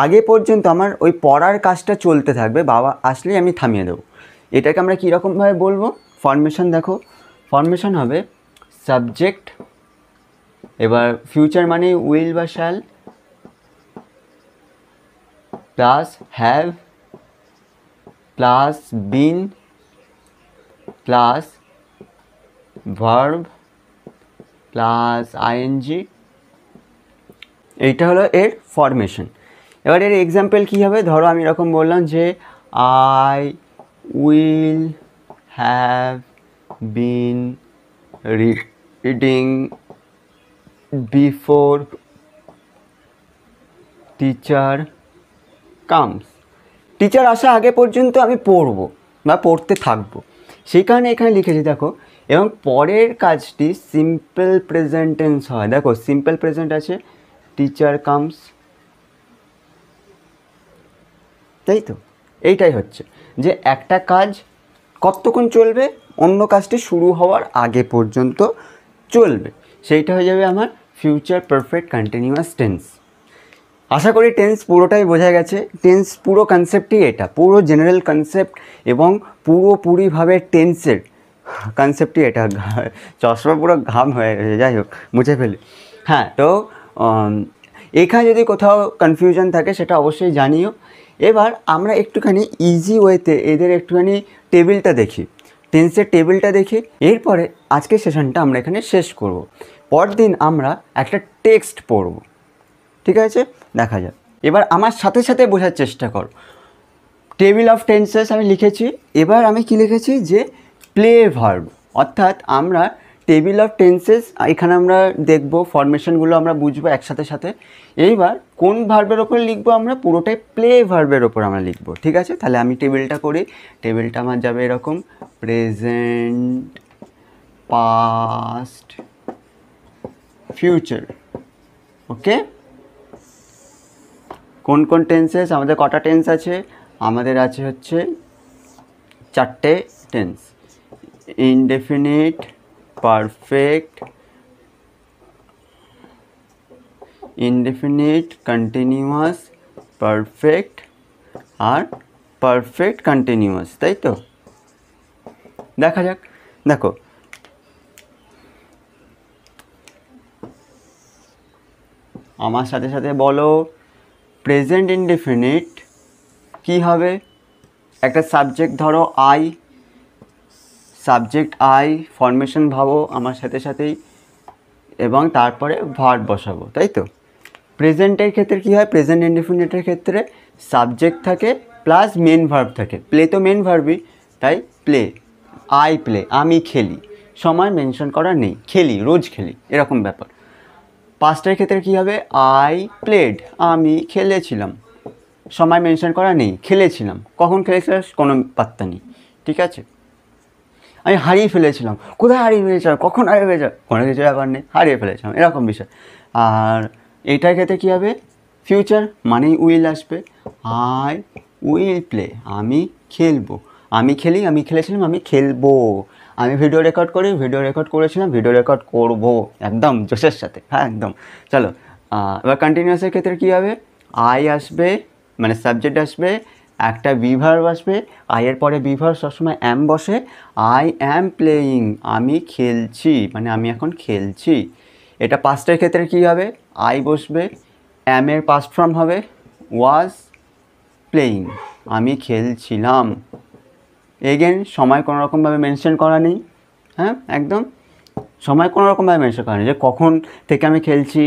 আগে পর্যন্ত আমার ওই পড়ার কাজটা চলতে থাকবে, বাবা আসলেই আমি থামিয়ে দেবো। এটাকে আমরা কীরকমভাবে বলবো? ফর্মেশন দেখো, ফর্মেশন হবে সাবজেক্ট, এবার ফিউচার মানে উইল বা shall, plus have, plus been, plus verb, plus ING. এইটা হলো এর ফর্মেশন। এবার এর এক্সাম্পল কী হবে? ধরো আমি এরকম বললাম যে I will have been reading before teacher comes. Teacher আসা আগে পর্যন্ত আমি পড়বো বা পড়তে থাকবো, সেই কারণে এখানে লিখেছি দেখো। এবং পরের কাজটি সিম্পল প্রেজেন্ট টেন্স হয়। দেখো সিম্পল প্রেজেন্ট আছে, টিচার কামস, তাই তো? এইটাই হচ্ছে যে একটা কাজ কতক্ষণ চলবে, অন্য কাজটি শুরু হওয়ার আগে পর্যন্ত চলবে, সেইটা হয়ে যাবে আমার ফিউচার পারফেক্ট কন্টিনিউয়াস টেন্স। আশা করি টেন্স পুরোটাই বোঝা গেছে। টেন্স পুরো কনসেপ্টই এটা, পুরো জেনারেল কনসেপ্ট এবং পুরোপুরিভাবে টেন্সের কনসেপ্টই এটা। চশমা পুরো ঘাম হয়ে গেছে, যাই হোক মুছে ফেলি। হ্যাঁ, তো এখানে যদি কোথাও কনফিউশন থাকে সেটা অবশ্যই জানিও। এবার আমরা একটুখানি ইজি ওয়েতে এদের একটুখানি টেবিলটা দেখি, টেন্সের টেবিলটা দেখি। এরপরে আজকের সেশনটা আমরা এখানে শেষ করব। পরদিন আমরা একটা টেক্সট পড়ব, ঠিক আছে? দেখা যাক। এবার আমার সাথে সাথে বোঝার চেষ্টা করো। টেবিল অফ টেন্সেস আমি লিখেছি, এবার আমি কি লিখেছি যে প্লে ভার্ব, অর্থাৎ আমরা টেবিল অফ টেন্সেস এখানে আমরা দেখব, ফরমেশনগুলো আমরা বুঝবো একসাথে সাথে। এইবার কোন ভার্বের ওপর লিখবো? আমরা পুরোটাই প্লে ভার্বের ওপর আমরা লিখবো, ঠিক আছে? তাহলে আমি টেবিলটা করি। টেবিলটা আমার যাবে এরকম: প্রেজেন্ট, পাস্ট, ফিউচার। ওকে, কোন কোন টেন্সেস? আমাদের কটা টেন্স আছে? আমাদের আছে হচ্ছে 4টে tense: indefinite, perfect, indefinite, continuous, perfect আর পারফেক্ট কন্টিনিউয়াস, তাই তো? দেখা যাক। দেখো আমার সাথে সাথে বলো, প্রেজেন্ট ইনডেফিনিট কী হবে? একটা সাবজেক্ট ধরো আই, সাবজেক্ট আই, ফরমেশন ভাবো আমার সাথে সাথেই, এবং তারপরে ভার্ব বসাবো, তাই তো? প্রেজেন্টের ক্ষেত্রে কী হয়? প্রেজেন্ট ইনডেফিনিটের ক্ষেত্রে সাবজেক্ট থাকে প্লাস মেন ভার্ব থাকে। প্লে তো মেন ভার্বই, তাই প্লে, আই প্লে, আমি খেলি, সময় মেনশন করা নেই, খেলি, রোজ খেলি, এরকম ব্যাপার। পাস্টের ক্ষেত্রে কী হবে? আই প্লেড, আমি খেলেছিলাম, সময় মেনশন করা নেই, খেলেছিলাম, কখন খেলেছিলাম কোনো পাত্তা নেই, ঠিক আছে? আমি হারিয়ে ফেলেছিলাম, কোথায় হারিয়ে ফেলেছিলাম, কখন হারিয়ে ফেলেছিলাম, কোনো কিছু ব্যাপার নেই, হারিয়ে ফেলেছিলাম, এরকম বিষয়। আর এইটার ক্ষেত্রে কী হবে? ফিউচার মানেই উইল আসবে, আই উইল প্লে, আমি খেলবো, আমি খেলি, আমি খেলেছিলাম, আমি খেলবো, আমি ভিডিও রেকর্ড করি, ভিডিও রেকর্ড করেছিলাম, ভিডিও রেকর্ড করবো, একদম জোশের সাথে। হ্যাঁ একদম। চলো এবার কন্টিনিউয়াসের ক্ষেত্রে কী হবে? আই আসবে, মানে সাবজেক্ট আসবে, একটা বিভার্ব আসবে, আইয়ের পরে বিভার্ব সবসময় অ্যাম বসে, আই অ্যাম প্লেয়িং, আমি খেলছি, মানে আমি এখন খেলছি। এটা পাস্টের ক্ষেত্রে কী হবে? আই বসবে, অ্যামের পাস্ট ফর্ম হবে ওয়াজ, প্লেয়িং, আমি খেলছিলাম। এগেন সময় কোনো রকমভাবে মেনশন করা নেই, হ্যাঁ একদম সময় কোনো রকমভাবে মেনশন করা নেই যে কখন থেকে আমি খেলছি,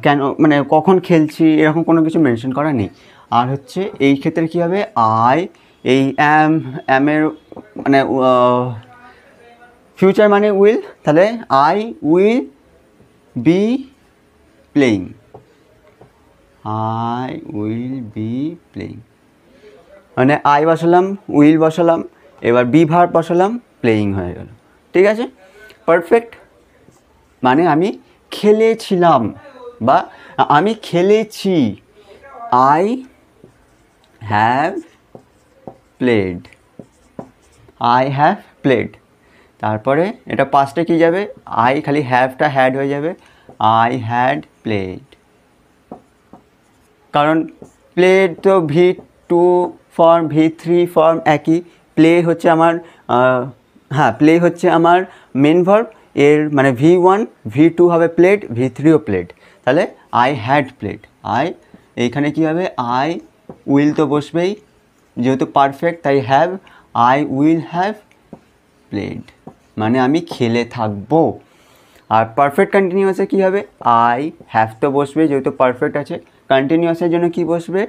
কেন মানে কখন খেলছি এরকম কোনো কিছু মেনশন করা নেই। আর হচ্ছে এই ক্ষেত্রে কী হবে, আই এই এর মানে ফিউচার মানে উইল, তাহলে I will be playing, I will be playing, মানে আই বসালাম, উইল বসালাম, এবার বি ভার্ব বসালাম, প্লেয়িং হয়ে গেল। ঠিক আছে, পারফেক্ট। মানে আমি খেলেছিলাম বা আমি খেলেছি, I have played, I have played. তারপরে এটা পাস্টে কী যাবে, আই খালি হ্যাভটা হ্যাড হয়ে যাবে, আই হ্যাড প্লেড। কারণ প্লেড তো V2 ফর্ম V3 ফর্ম একই, প্লে হচ্ছে আমার হ্যাঁ প্লে হচ্ছে আমার মেন ভার্ব, এর মানে V1 V2 হবে প্লেড, V3ও প্লেড, তাহলে আই হ্যাড প্লেড। আই এইখানে কী হবে, আই উইল তো বসবেই যেহেতু পারফেক্ট, তাই have, I will have played, মানে আমি খেলে থাকবো। আর পারফেক্ট কন্টিনিউয়াসে কী হবে, আই হ্যাভ তো বসবে যেহেতু পারফেক্ট আছে, কন্টিনিউয়াসের জন্য কি বসবে,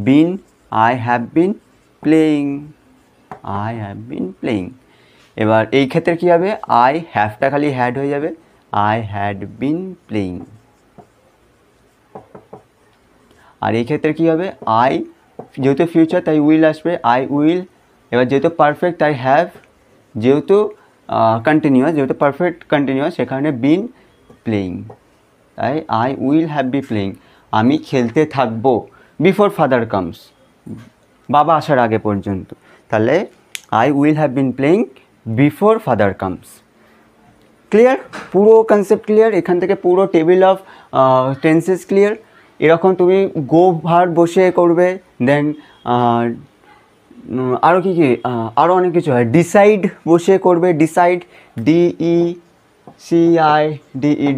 been, I have been playing, I have been playing. এবার এই ক্ষেত্রে কী হবে, আই হ্যাভটা খালি হ্যাড হয়ে যাবে, আই হ্যাড বিন প্লেয়িং। আর এই ক্ষেত্রে কী হবে, আই যেহেতু ফিউচার তাই উইল আসবে, আই উইল, এবার যেহেতু পারফেক্ট তাই হ্যাভ, যেহেতু কন্টিনিউয়াস, যেহেতু পারফেক্ট কন্টিনিউয়াস সেখানে বিন প্লেয়িং, তাই I will have be playing, আমি খেলতে থাকবো, বিফোর ফাদার কামস, বাবা আসার আগে পর্যন্ত, তাহলে I will have been playing before father comes. Clear, পুরো কনসেপ্ট ক্লিয়ার, এখান থেকে পুরো টেবিল অফ টেন্সেস ক্লিয়ার। এরকম তুমি গো ভার্ব বসে করবে, দেন আরও কী কী আরও অনেক কিছু হয়, ডিসাইড বসে করবে, ডিসাইড DECIDE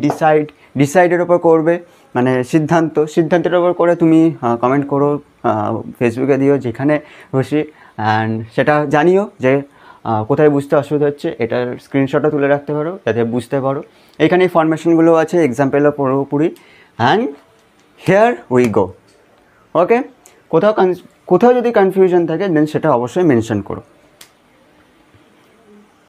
ডিসাইড, ডিসাইডের ওপর করবে মানে সিদ্ধান্ত, সিদ্ধান্তের ওপর করে তুমি কমেন্ট করো, ফেসবুকে দিও, যেখানে বসে, অ্যান্ড সেটা জানিও যে কোথায় বুঝতে অসুবিধা হচ্ছে, এটার স্ক্রিনশটও তুলে রাখতে পারো যাতে বুঝতে পারো। এখানে ফরমেশনগুলো আছে এক্সাম্পলও পুরোপুরি, অ্যান্ড হেয়ার উই গো। ওকে, কোথাও যদি কনফিউশন থাকে দেন সেটা অবশ্যই মেনশন করো।